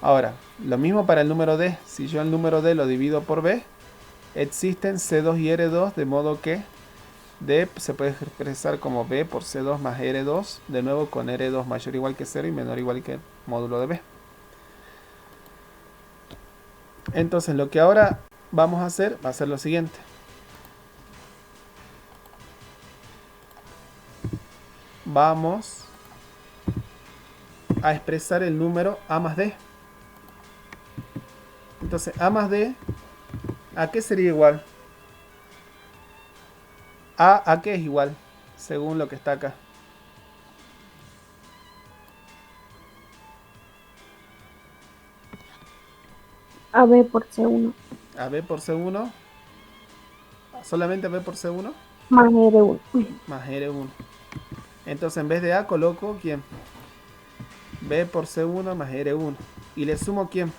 Ahora, lo mismo para el número D. Si yo el número D lo divido por B, existen C2 y R2, de modo que D se puede expresar como B por C2 más R2, de nuevo con R2 mayor o igual que 0 y menor o igual que el módulo de B. Entonces lo que ahora vamos a hacer va a ser lo siguiente. Vamos a expresar el número A más D. Entonces A más D, ¿a qué sería igual? ¿A qué es igual? Según lo que está acá. A B por C1 A B por C1. Solamente B por C1 más R1. más R1. Entonces en vez de A coloco ¿quién? B por C1 más R1. ¿Y le sumo quién?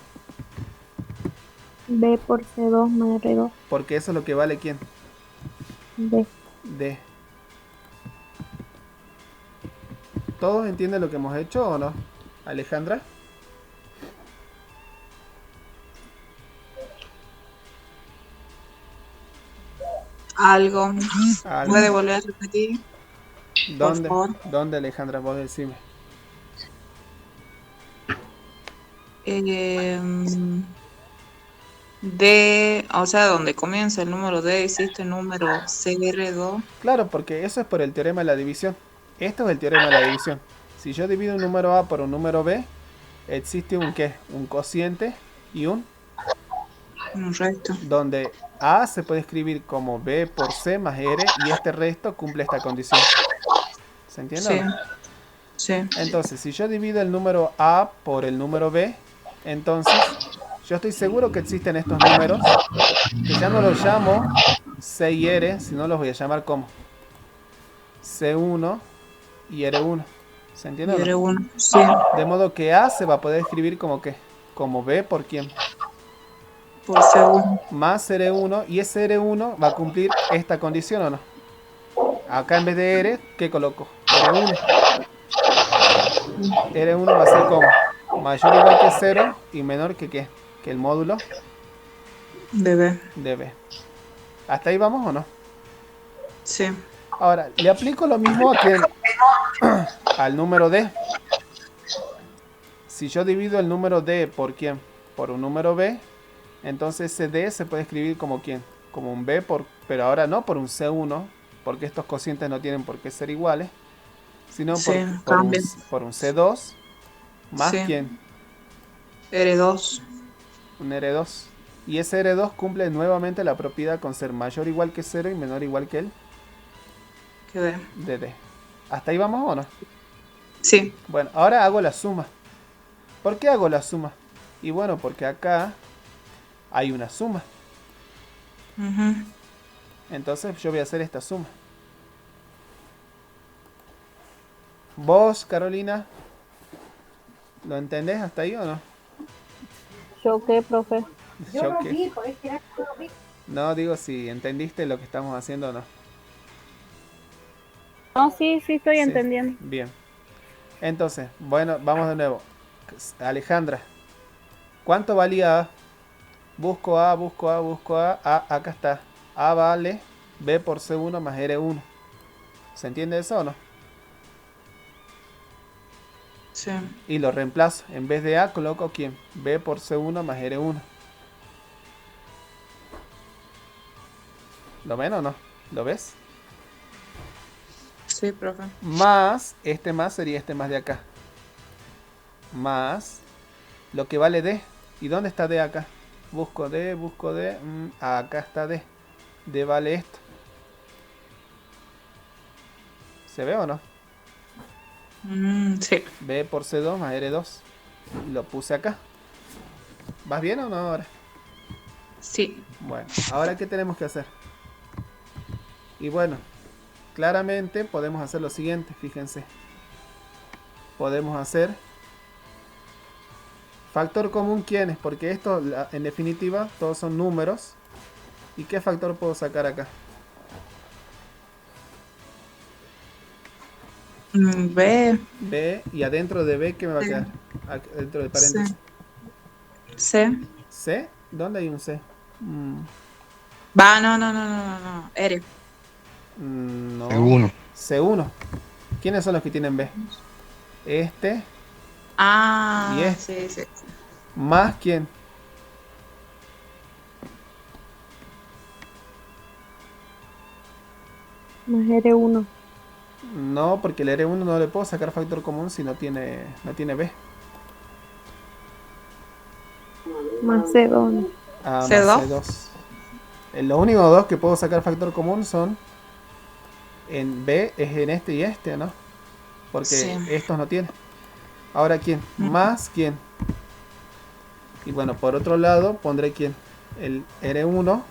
B por C2 más R2. Porque eso es lo que vale ¿quién? D. D. ¿Todos entienden lo que hemos hecho o no? Alejandra. Algo. Algo. ¿Puede volver a repetir? ¿Dónde? favor. ¿Dónde, Alejandra? Vos decime. D, o sea, donde comienza el número D, existe el número CR2. Claro, porque eso es por el teorema de la división. Esto es el teorema de la división. Si yo divido un número A por un número B, existe un ¿qué? Un cociente y un Un resto. donde A se puede escribir como B por C más R y este resto cumple esta condición. ¿Se entiende? Sí. o no? Sí. Entonces, si yo divido el número A por el número B, entonces yo estoy seguro que existen estos números, que ya no los llamo C y R, sino los voy a llamar como C1 y R1. ¿Se entiende? o no? R1. Sí. De modo que A se va a poder escribir como ¿qué? Como B por quién. Por C1. Más R1, y ese R1 va a cumplir esta condición o no. Acá en vez de R, ¿qué coloco? R1. R1 va a ser como mayor o igual que 0 y menor que ¿qué? Que el módulo De B. de B. ¿Hasta ahí vamos o no? Sí. Ahora, le aplico lo mismo a quién? Al número D. Si yo divido el número D por quién? Por un número B, entonces ese D se puede escribir como quién? Como un B, pero ahora no por un C1, porque estos cocientes no tienen por qué ser iguales, sino Sí, por cambia. por un C2 más Sí. quién? R2. Un R2. Y ese R2 cumple nuevamente la propiedad con ser mayor o igual que 0 y menor o igual que el Que B. de D. ¿Hasta ahí vamos o no? Sí. Bueno, ahora hago la suma. ¿Por qué hago la suma? Y bueno, porque acá hay una suma. Ujú. Entonces yo voy a hacer esta suma. ¿Vos, Carolina, lo entendés hasta ahí o no? ¿Yo qué, profe? Yo qué. No, digo si entendiste lo que estamos haciendo o no. No, sí, sí estoy Sí, entendiendo. bien. Entonces, bueno, vamos de nuevo. Alejandra, ¿cuánto valía A? Busco A, busco A, busco A. A, acá está. A vale B por C1 más R1. ¿Se entiende eso o no? Sí. Y lo reemplazo. En vez de A coloco ¿quién? B por C1 más R1. ¿Lo ven o no? ¿Lo ves? Sí, profe. Más, este más sería este más de acá. Más lo que vale D. ¿Y dónde está D acá? Busco D, busco D. Acá está D. D vale esto. ¿Se ve o no? Sí. B por C2 más R2. Lo puse acá. ¿Vas bien o no ahora? Sí. Bueno, ahora ¿qué tenemos que hacer? Y bueno, claramente podemos hacer lo siguiente, fíjense. Podemos hacer factor común, ¿quién es? Porque esto, en definitiva, todos son números. ¿Y qué factor puedo sacar acá? B. B, y adentro de B, ¿qué me va a Sí. quedar? Dentro del paréntesis. Sí. C. ¿C? ¿Dónde hay un C? Va, no. R. No. C1. C1. ¿Quiénes son los que tienen B? Este y Ah, este. sí. ¿Más quién? Más R1. No, porque el R1 no le puedo sacar factor común si no tiene B. Más C2. Ah, C2. más C2. Los únicos dos que puedo sacar factor común son en B, es en este y este, ¿no? Porque Sí. estos no tienen. Ahora, ¿quién? Más quién. Y bueno, por otro lado pondré quién. El R1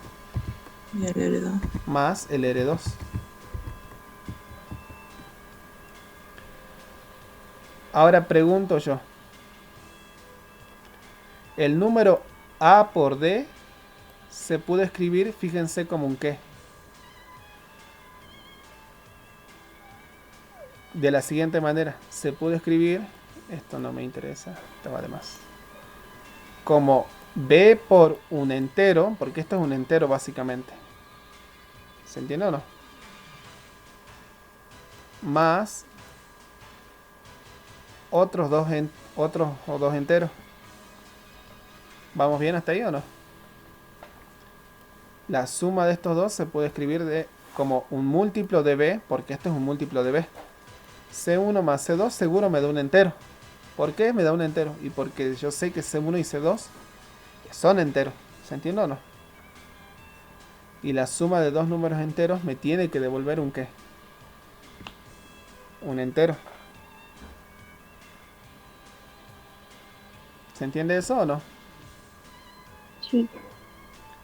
Y el R2. más el R2. Ahora pregunto yo. El número A por D se puede escribir, fíjense, como un qué. De la siguiente manera. Se puede escribir, esto no me interesa, esto vale más. Como B por un entero, porque esto es un entero básicamente. ¿Se entiende o no? Más otros dos enteros. ¿Vamos bien hasta ahí o no? La suma de estos dos se puede escribir como un múltiplo de B, porque esto es un múltiplo de B. C1 más C2 seguro me da un entero. ¿Por qué me da un entero? Y porque yo sé que C1 y C2 son enteros. ¿Se entiende o no? Y la suma de dos números enteros me tiene que devolver un ¿qué? Un entero. ¿Se entiende eso o no? Sí.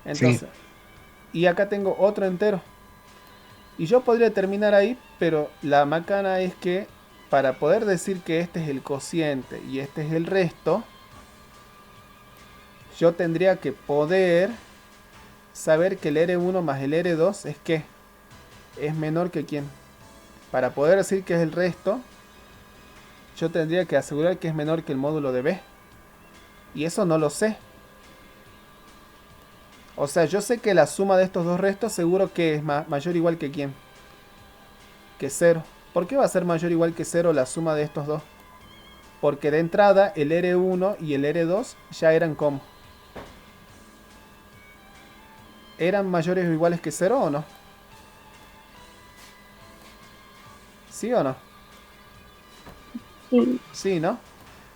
Entonces, Sí. y acá tengo otro entero. Y yo podría terminar ahí, pero la macana es que para poder decir que este es el cociente y este es el resto, yo tendría que poder saber que el R1 más el R2 es ¿qué? Es menor que ¿quién? Para poder decir que es el resto, yo tendría que asegurar que es menor que el módulo de B. Y eso no lo sé. O sea, yo sé que la suma de estos dos restos seguro que es mayor o igual que ¿quién? Que 0. ¿Por qué va a ser mayor o igual que 0 la suma de estos dos? Porque de entrada el R1 y el R2 ya eran como. ¿Eran mayores o iguales que 0 o no? ¿Sí o no? Sí. Sí, ¿no?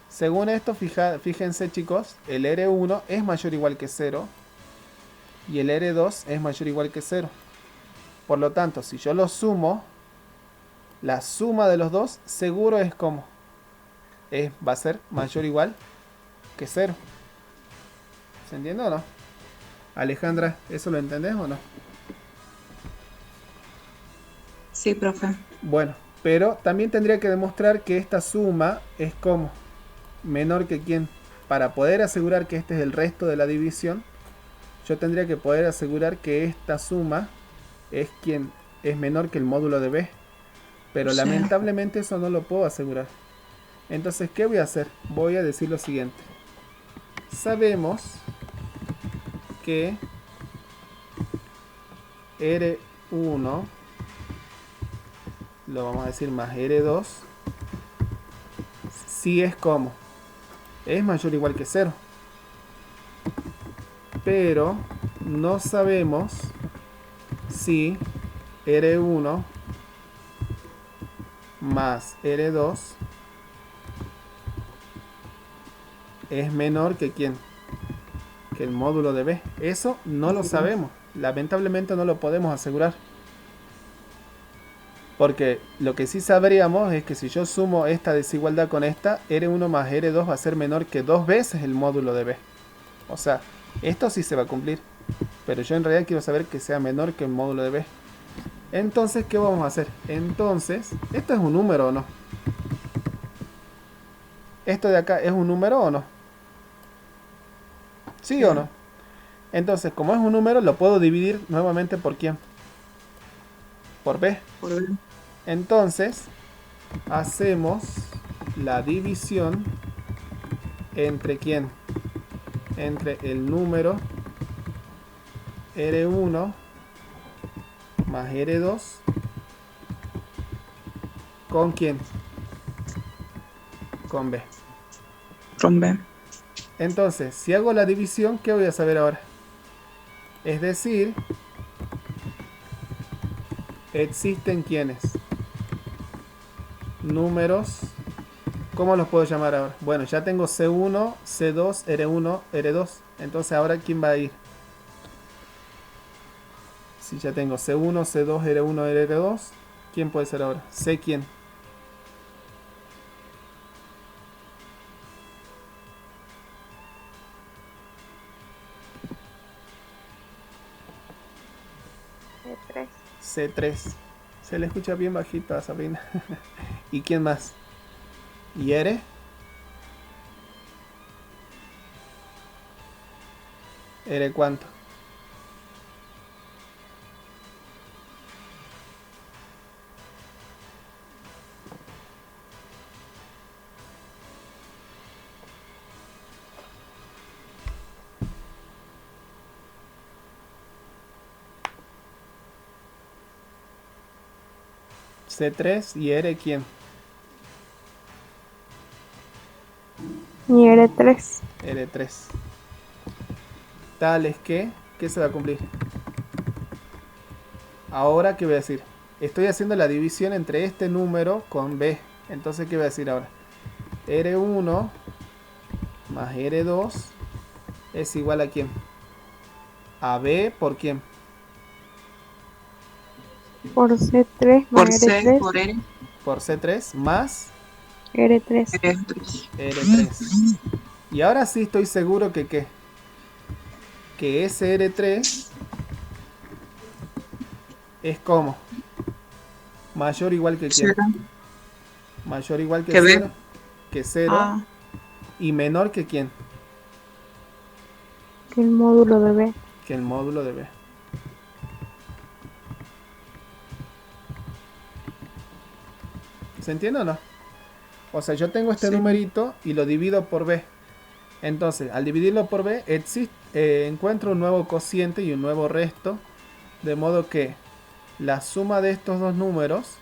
Según esto, fíjense chicos, el R1 es mayor o igual que 0 y el R2 es mayor o igual que 0. Por lo tanto, si yo los sumo, la suma de los dos seguro es como. Va a ser mayor o igual que 0. ¿Se entiende o no? Alejandra, ¿eso lo entendés o no? Sí, profe. Bueno, pero también tendría que demostrar que esta suma es como menor que quién. Para poder asegurar que este es el resto de la división, yo tendría que poder asegurar que esta suma es quien es menor que el módulo de B. Pero Sí. lamentablemente eso no lo puedo asegurar. Entonces, ¿qué voy a hacer? Voy a decir lo siguiente. Sabemos que R1, lo vamos a decir más R2, si es como, es mayor o igual que 0. Pero no sabemos si R1 más R2 es menor que quién, que el módulo de B. Eso no lo sabemos. Lamentablemente no lo podemos asegurar. Porque lo que sí sabríamos es que si yo sumo esta desigualdad con esta, R1 más R2 va a ser menor que 2 veces el módulo de B. O sea, esto sí se va a cumplir. Pero yo en realidad quiero saber que sea menor que el módulo de B. Entonces, ¿qué vamos a hacer? Entonces, ¿esto es un número o no? ¿Esto de acá es un número o no? ¿Sí o no? Entonces, como es un número, lo puedo dividir nuevamente por ¿quién? Por B. Por B. Entonces, hacemos la división entre ¿quién? entre el número R1 más R2 ¿con quién? Con B. Con B. Entonces, si hago la división, ¿qué voy a saber ahora? Es decir, existen ¿quiénes? Números. ¿Cómo los puedo llamar ahora? Bueno, ya tengo C1, C2, R1, R2. Entonces, ahora ¿quién va a ir? Si ya tengo C1, C2, R1, R2, ¿quién puede ser ahora? C quién. C3. C3. Se le escucha bien bajito a Sabrina. ¿Y quién más? ¿Y R? ¿R cuánto? C3 y R quién? Y R3. R3. Tal es que, ¿qué se va a cumplir? Ahora, ¿qué voy a decir? Estoy haciendo la división entre este número con B. Entonces, ¿qué voy a decir ahora? R1 más R2 es igual a ¿quién? A B por ¿quién? Por C3 Por más C, R3. por R, Por C3 más R3. R3. R3. Y ahora sí estoy seguro que ¿qué? Que ese R3 es como mayor o igual que quién. Cero. Mayor o igual que Que B. 0. Que 0. Ah, Y menor que quién. Que el módulo de B. Que el módulo de B. ¿Se entiende o no? O sea, yo tengo este sí. numerito y lo divido por B. Entonces, al dividirlo por B, encuentro un nuevo cociente y un nuevo resto. De modo que la suma de estos dos números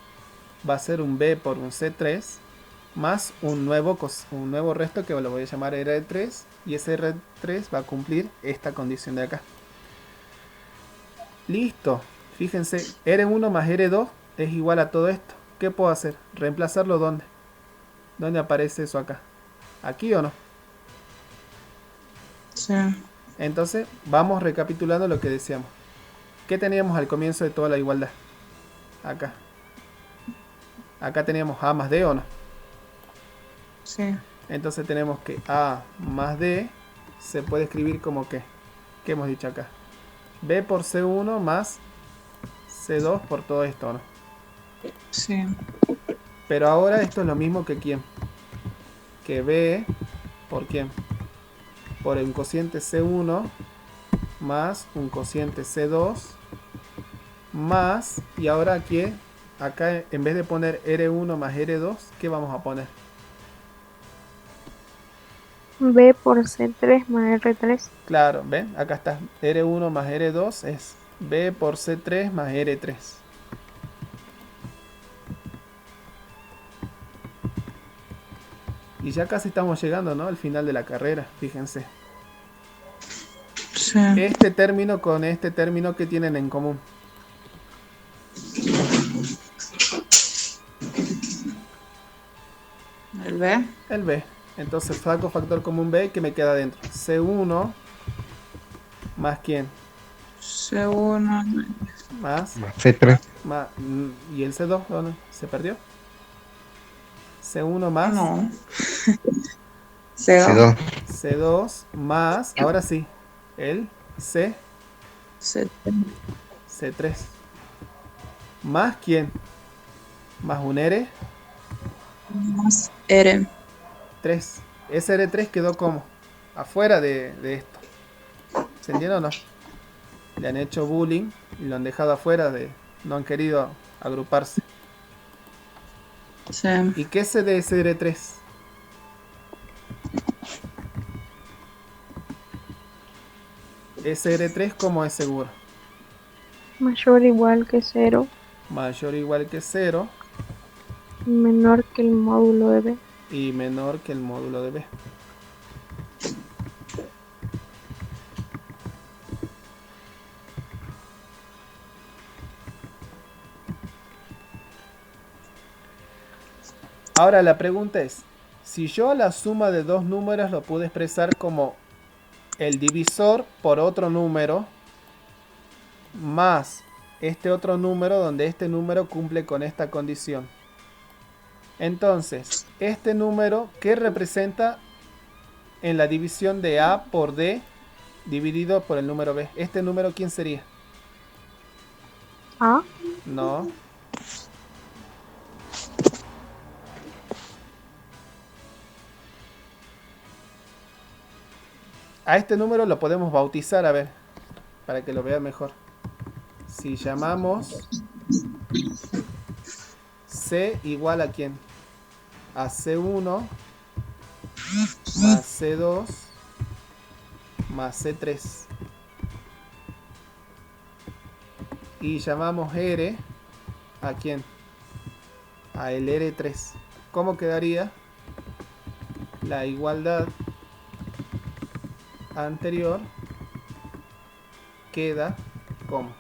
va a ser un B por un C3 más un nuevo resto que lo voy a llamar R3. Y ese R3 va a cumplir esta condición de acá. Listo. Fíjense, R1 más R2 es igual a todo esto. ¿Qué puedo hacer? ¿Reemplazarlo dónde? ¿Dónde aparece eso acá? ¿Aquí o no? Sí. Entonces, vamos recapitulando lo que decíamos. ¿Qué teníamos al comienzo de toda la igualdad? Acá. Acá teníamos A más D o no. Sí. Entonces tenemos que A más D se puede escribir como que. ¿Qué hemos dicho acá? B por C1 más C2 por todo esto, ¿no? Sí. Pero ahora esto es lo mismo que ¿quién? Que B por ¿quién? Por un cociente C1 más un cociente C2 más, y ahora aquí, acá en vez de poner R1 más R2, ¿qué vamos a poner? B por C3 más R3. Claro, ¿ven? Acá está R1 más R2 es B por C3 más R3. Y ya casi estamos llegando, ¿no? Al final de la carrera, fíjense. Sí. Este término con este término, ¿qué tienen en común? El B. El B. Entonces saco factor común B, que me queda dentro. C1 más ¿quién? C1. Más, C3. más ¿y el C2? ¿Dónde? ¿Se perdió? C1 más No. C2. C2. C2 más, ahora sí, el C, C3. C3. ¿Más quién? Más un R3. Más R. Ese R3 quedó como afuera de esto. ¿Se entiende o no? Le han hecho bullying y lo han dejado afuera no han querido agruparse. Sí. ¿Y qué es de ese R3? SR3, ¿cómo es seguro? Mayor o igual que 0. Mayor o igual que 0 Menor que el módulo de B. y menor que el módulo de B. Ahora la pregunta es, si yo la suma de dos números lo puedo expresar como el divisor por otro número más este otro número donde este número cumple con esta condición. Entonces, este número, ¿qué representa en la división de A por D dividido por el número B? ¿Este número quién sería? A. No. A este número lo podemos bautizar, a ver, para que lo vean mejor. Si llamamos C igual a quién? A C1 más C2 más C3. Y llamamos R a quién? A el R3. ¿Cómo quedaría? La igualdad anterior queda como.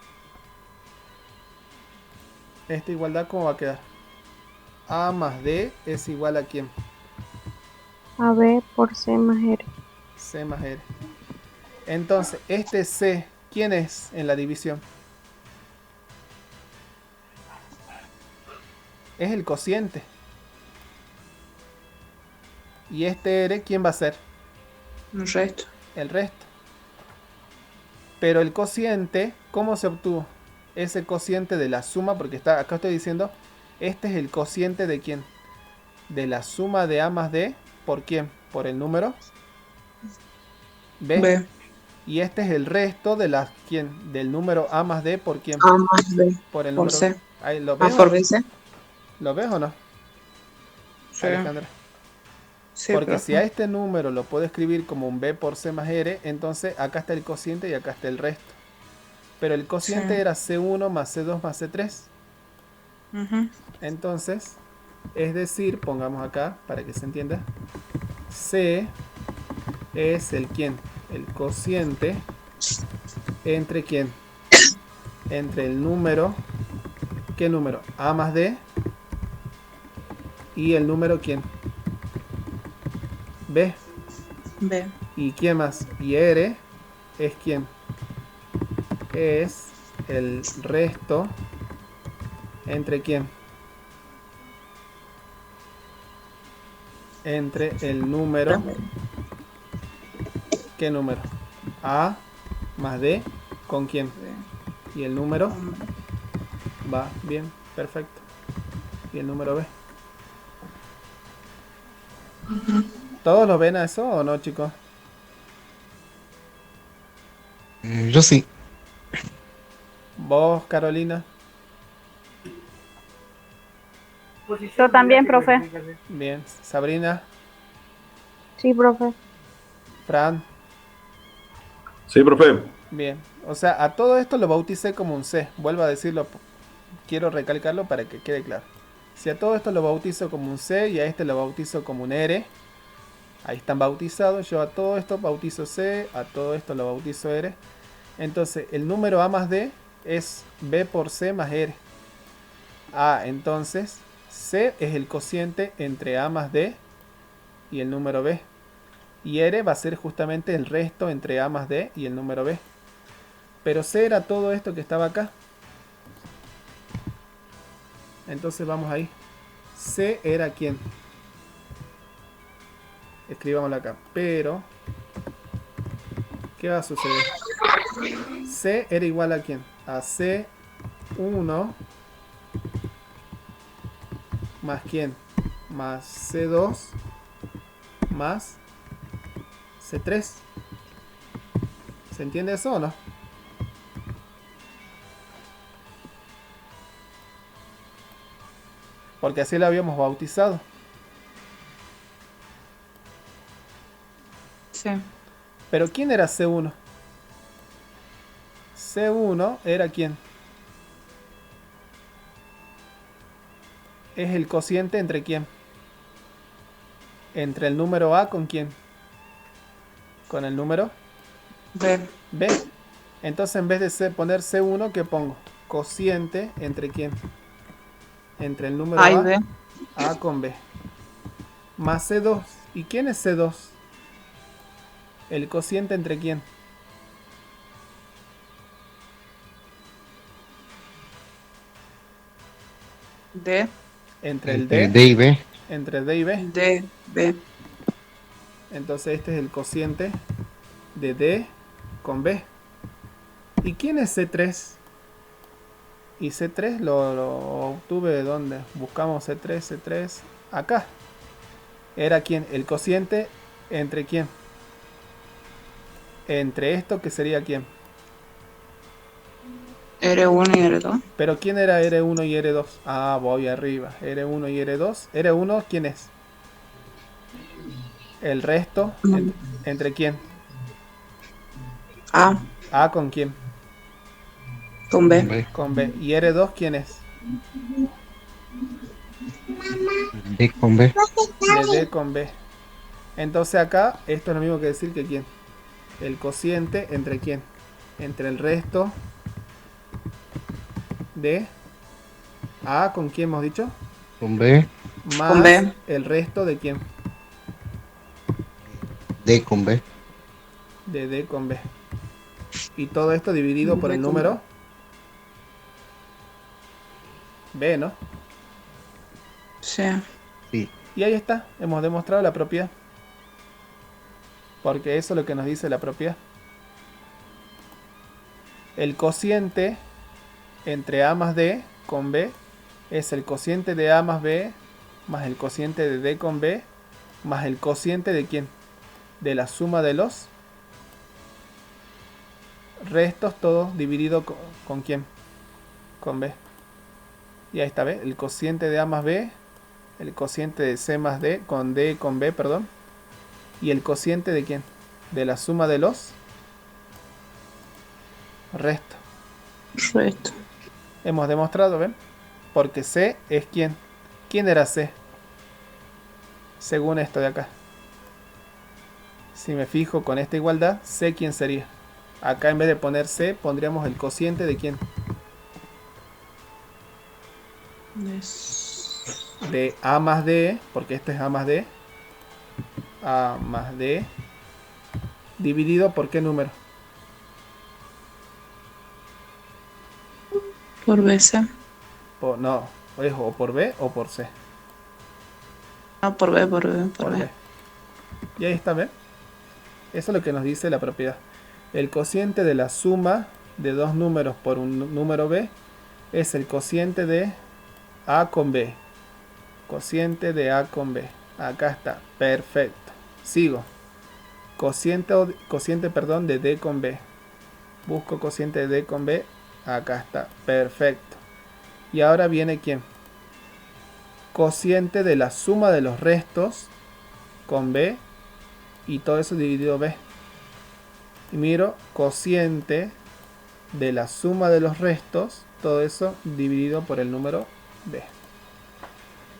Esta igualdad, ¿cómo va a quedar? A más D es igual a quién? AB por C más R. C más R. Entonces, este C, ¿quién es en la división? Es el cociente. Y este R, ¿quién va a ser? Un resto. El resto. Pero el cociente, ¿cómo se obtuvo? Ese cociente de la suma, porque está, acá estoy diciendo, este es el cociente de quién? De la suma de A más D, ¿por quién? Por el número B. B. Y este es el resto de la, ¿quién? Del número A más D, ¿por quién? A más B. Por el Por número. C. Ahí, ¿lo A ves? por B, C. ¿Lo ves o no, Sí. Alejandra? Sí, Porque profe. si a este número lo puedo escribir como un B por C más R, entonces acá está el cociente y acá está el resto. Pero el cociente Sí. era C1 más C2 más C3. Ujú. Entonces, es decir, pongamos acá para que se entienda, C es el quién, el cociente entre quién, entre el número, ¿qué número? A más D y el número quién, B. B. ¿Y quién más? Y R es quién, es el resto entre quién, entre el número, ¿qué número? A más D con quién, B. y el número va bien, perfecto, y el número B. ¿Todos lo ven a eso o no, chicos? Yo sí. ¿Vos, Carolina? Yo también, profe. Bien. ¿Sabrina? Sí, profe. ¿Fran? Sí, profe. Bien. O sea, a todo esto lo bauticé como un C. Vuelvo a decirlo, quiero recalcarlo para que quede claro. Si a todo esto lo bautizo como un C y a este lo bautizo como un R, ahí están bautizados. Yo a todo esto bautizo C, a todo esto lo bautizo R. Entonces, el número A más D es B por C más R. Entonces, C es el cociente entre A más D y el número B. Y R va a ser justamente el resto entre A más D y el número B. Pero C era todo esto que estaba acá. Entonces vamos ahí. C era quién. Escribámoslo acá. Pero, ¿qué va a suceder? C era igual a quién. A C1 más quién. Más C2 más C3. ¿Se entiende eso o no? Porque así lo habíamos bautizado. Sí. Pero ¿quién era C1? C1 era ¿quién? Es el cociente entre quién. Entre el número A con quién. Con el número B. B. Entonces en vez de poner C1, ¿qué pongo? Cociente entre quién. Entre el número A y B. A con B. Más C2. ¿Y quién es C2? El cociente entre quién. D. Entre el Entre D. D y B. Entre D y B. D. B. Entonces este es el cociente de D con B. ¿Y quién es C3? Y C3 lo obtuve de dónde. Buscamos C3. Acá. Era quién. El cociente entre quién. Entre esto que sería quién. R1 y R2. Pero ¿quién era R1 y R2? Ah, voy arriba. R1 y R2. R1, ¿quién es? El resto, ¿entre quién? A. A con quién. Con B. B. Con B. ¿Y R2 quién es? D con B. De D con B. Entonces acá, esto es lo mismo que decir que quién. El cociente entre quién. Entre el resto de A con quién hemos dicho. Con B. Más Con B. el resto de quién. D con B. De D con B. Y todo esto dividido por D el con número B, ¿no? Sí. Sí. Y ahí está, hemos demostrado la propiedad. Porque eso es lo que nos dice la propiedad. El cociente entre A más D con B es el cociente de A más B más el cociente de D con B más el cociente de ¿quién? De la suma de los restos, todos dividido con ¿quién? Con B. Y ahí está, ¿ve? El cociente de A más B, el cociente de C más D, con D con B, perdón. Y el cociente de ¿quién? De la suma de los restos. Resto. Hemos demostrado, ¿ven? Porque C es ¿quién? ¿Quién era C? Según esto de acá. Si me fijo con esta igualdad, C ¿quién sería? Acá en vez de poner C, pondríamos el cociente de ¿quién? De A más D, porque este es A más D. A más D. Dividido por ¿qué número? Por BC. No, es o por B o por C. No, por B, por B, por Por B. B. Y ahí está, ¿ven? Eso es lo que nos dice la propiedad. El cociente de la suma de dos números por un número B es el cociente de A con B. Cociente de A con B. Acá está. Perfecto. Sigo. Cociente, perdón, de D con B. Busco cociente de D con B. Acá está. Perfecto. Y ahora viene ¿quién? Cociente de la suma de los restos con B. Y todo eso dividido B. Y miro cociente de la suma de los restos. Todo eso dividido por el número B.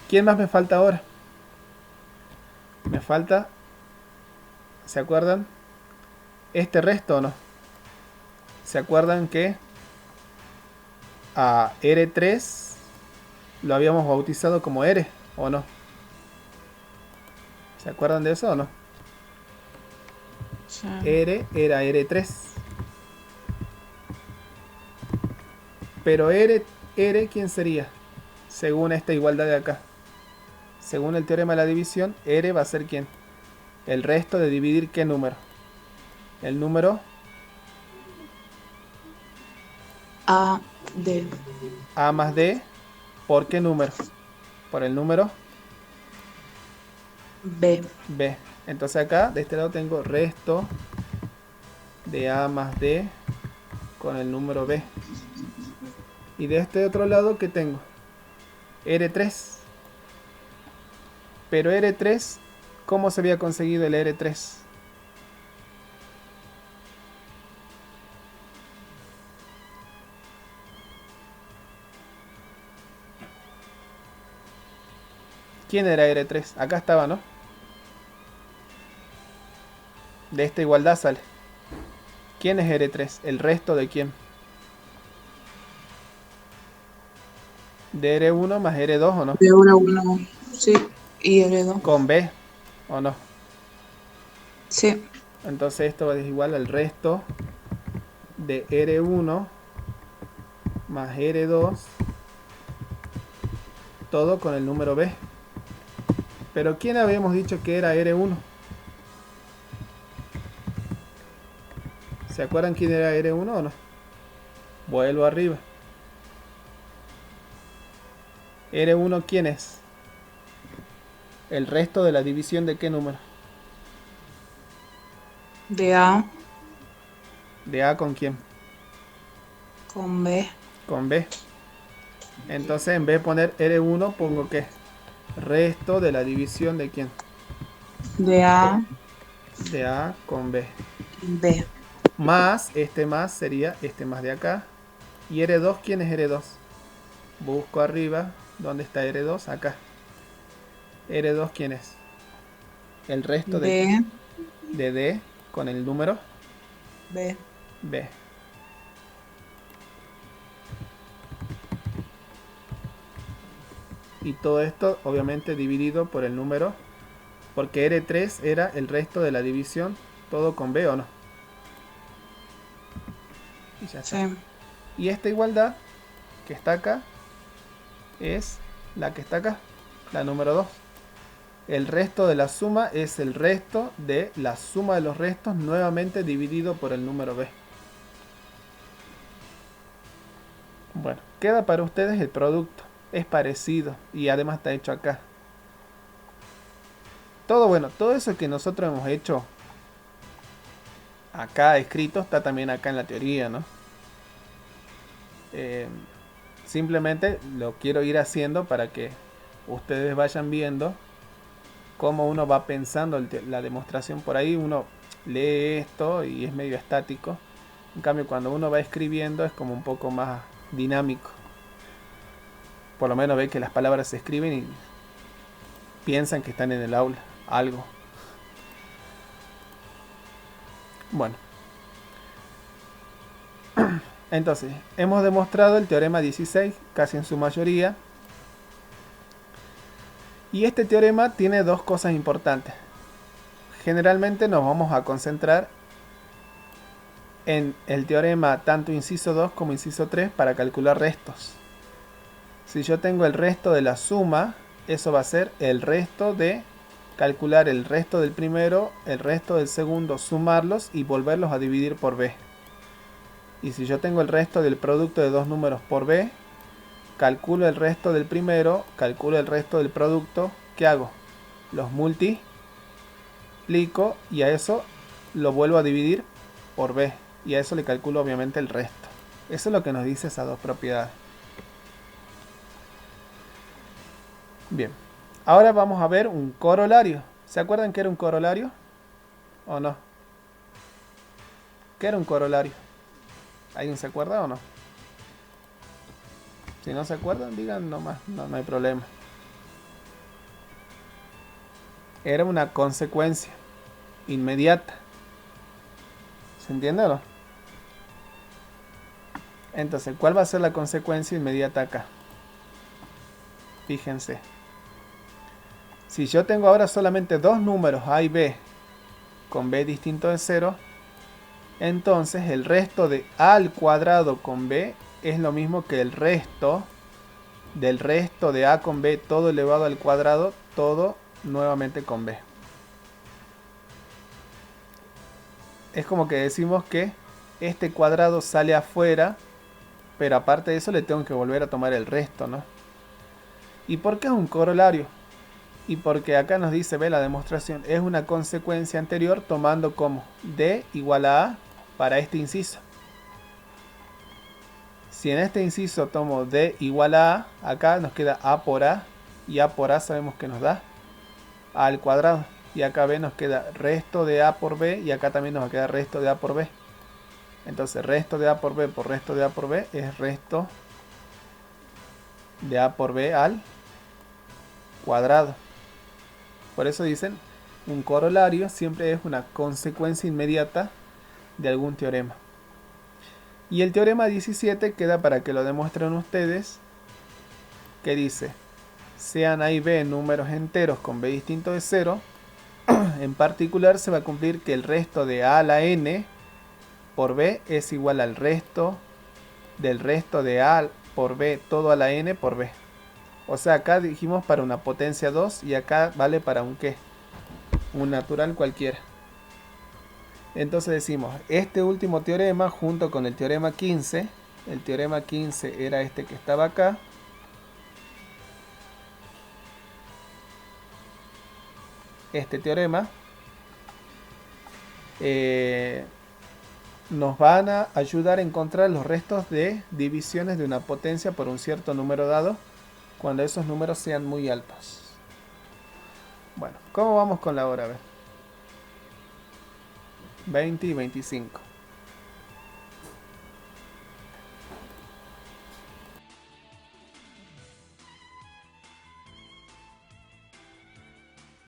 ¿Quién más me falta ahora? Me falta, ¿se acuerdan? Este resto o no. ¿Se acuerdan que a R3 lo habíamos bautizado como R o no? ¿Se acuerdan de eso o no? Sí. R era R3. Pero R, ¿quién sería? Según esta igualdad de acá. Según el teorema de la división, R va a ser ¿quién? El resto de dividir ¿qué número? El número A, D. A más D. ¿Por qué número? Por el número B. B. Entonces acá, de este lado tengo resto de A más D con el número B. Y de este otro lado, ¿qué tengo? R3. Pero R3, ¿cómo se había conseguido el R3? ¿Quién era R3? Acá estaba, ¿no? De esta igualdad sale. ¿Quién es R3? ¿El resto de quién? De R1 más R2, ¿o no? De 1 a 1, sí. Y R2. Con B, ¿o no? Sí. Entonces esto es igual al resto de R1 más R2, todo con el número B. Pero ¿quién habíamos dicho que era R1? ¿Se acuerdan quién era R1 o no? Vuelvo arriba. R1, ¿quién es? ¿El resto de la división de qué número? De A ¿De A con quién? con B. Con B. Entonces en vez de poner R1 pongo ¿qué? Resto de la división de quién? De A De A con B. B. Más, este más sería este más de acá. ¿Y R2 quién es R2? Busco arriba. ¿Dónde está R2? Acá. ¿R2 quién es? El resto B. de D con el número B. B. Y todo esto obviamente dividido por el número, porque R3 era el resto de la división, todo con B, ¿o no? Y ya está. Sí. Y esta igualdad que está acá es la que está acá, la número 2. El resto de la suma es el resto de la suma de los restos nuevamente dividido por el número B. Bueno, queda para ustedes el producto. Es parecido y además está hecho acá. Todo eso que nosotros hemos hecho acá escrito está también acá en la teoría, ¿no? Simplemente lo quiero ir haciendo para que ustedes vayan viendo cómo uno va pensando la demostración. Por ahí uno lee esto y es medio estático. En cambio, cuando uno va escribiendo es como un poco más dinámico. Por lo menos ve que las palabras se escriben y piensan que están en el aula. Algo. Bueno. Entonces, hemos demostrado el teorema 16 casi en su mayoría. Y este teorema tiene dos cosas importantes. Generalmente nos vamos a concentrar en el teorema tanto inciso 2 como inciso 3 para calcular restos. Si yo tengo el resto de la suma, eso va a ser el resto de calcular el resto del primero, el resto del segundo, sumarlos y volverlos a dividir por B. Y si yo tengo el resto del producto de dos números por B, calculo el resto del primero, calculo el resto del producto, ¿qué hago? Los multiplico y a eso lo vuelvo a dividir por B. Y a eso le calculo obviamente el resto. Eso es lo que nos dice esas dos propiedades. Bien, ahora vamos a ver un corolario. ¿Se acuerdan qué era un corolario? ¿O no? ¿Qué era un corolario? ¿Alguien se acuerda o no? Si no se acuerdan, digan nomás, no hay problema. Era una consecuencia inmediata. ¿Se entiende o no? Entonces, ¿cuál va a ser la consecuencia inmediata acá? Fíjense. Si yo tengo ahora solamente dos números A y B con B distinto de 0, entonces el resto de A al cuadrado con B es lo mismo que el resto del resto de A con B todo elevado al cuadrado, todo nuevamente con B. Es como que decimos que este cuadrado sale afuera, pero aparte de eso le tengo que volver a tomar el resto, ¿no? ¿Y por qué es un corolario? Y porque acá nos dice, ve la demostración, es una consecuencia anterior tomando como D igual a A para este inciso. Si en este inciso tomo D igual a A, acá nos queda A por A, y A por A sabemos que nos da A al cuadrado. Y acá B nos queda resto de A por B, y acá también nos va a quedar resto de A por B. Entonces resto de A por B por resto de A por B es resto de A por B al cuadrado. Por eso dicen, un corolario siempre es una consecuencia inmediata de algún teorema. Y el teorema 17 queda para que lo demuestren ustedes, que dice, sean A y B números enteros con B distinto de 0, en particular se va a cumplir que el resto de A a la n por B es igual al resto del resto de A por B todo a la n por B. O sea, acá dijimos para una potencia 2 y acá vale para un ¿qué? Un natural cualquiera. Entonces decimos, este último teorema junto con el teorema 15, el teorema 15 era este que estaba acá, este teorema, nos van a ayudar a encontrar los restos de divisiones de una potencia por un cierto número dado, cuando esos números sean muy altos. Bueno, ¿cómo vamos con la hora? A ver. 20 y 25.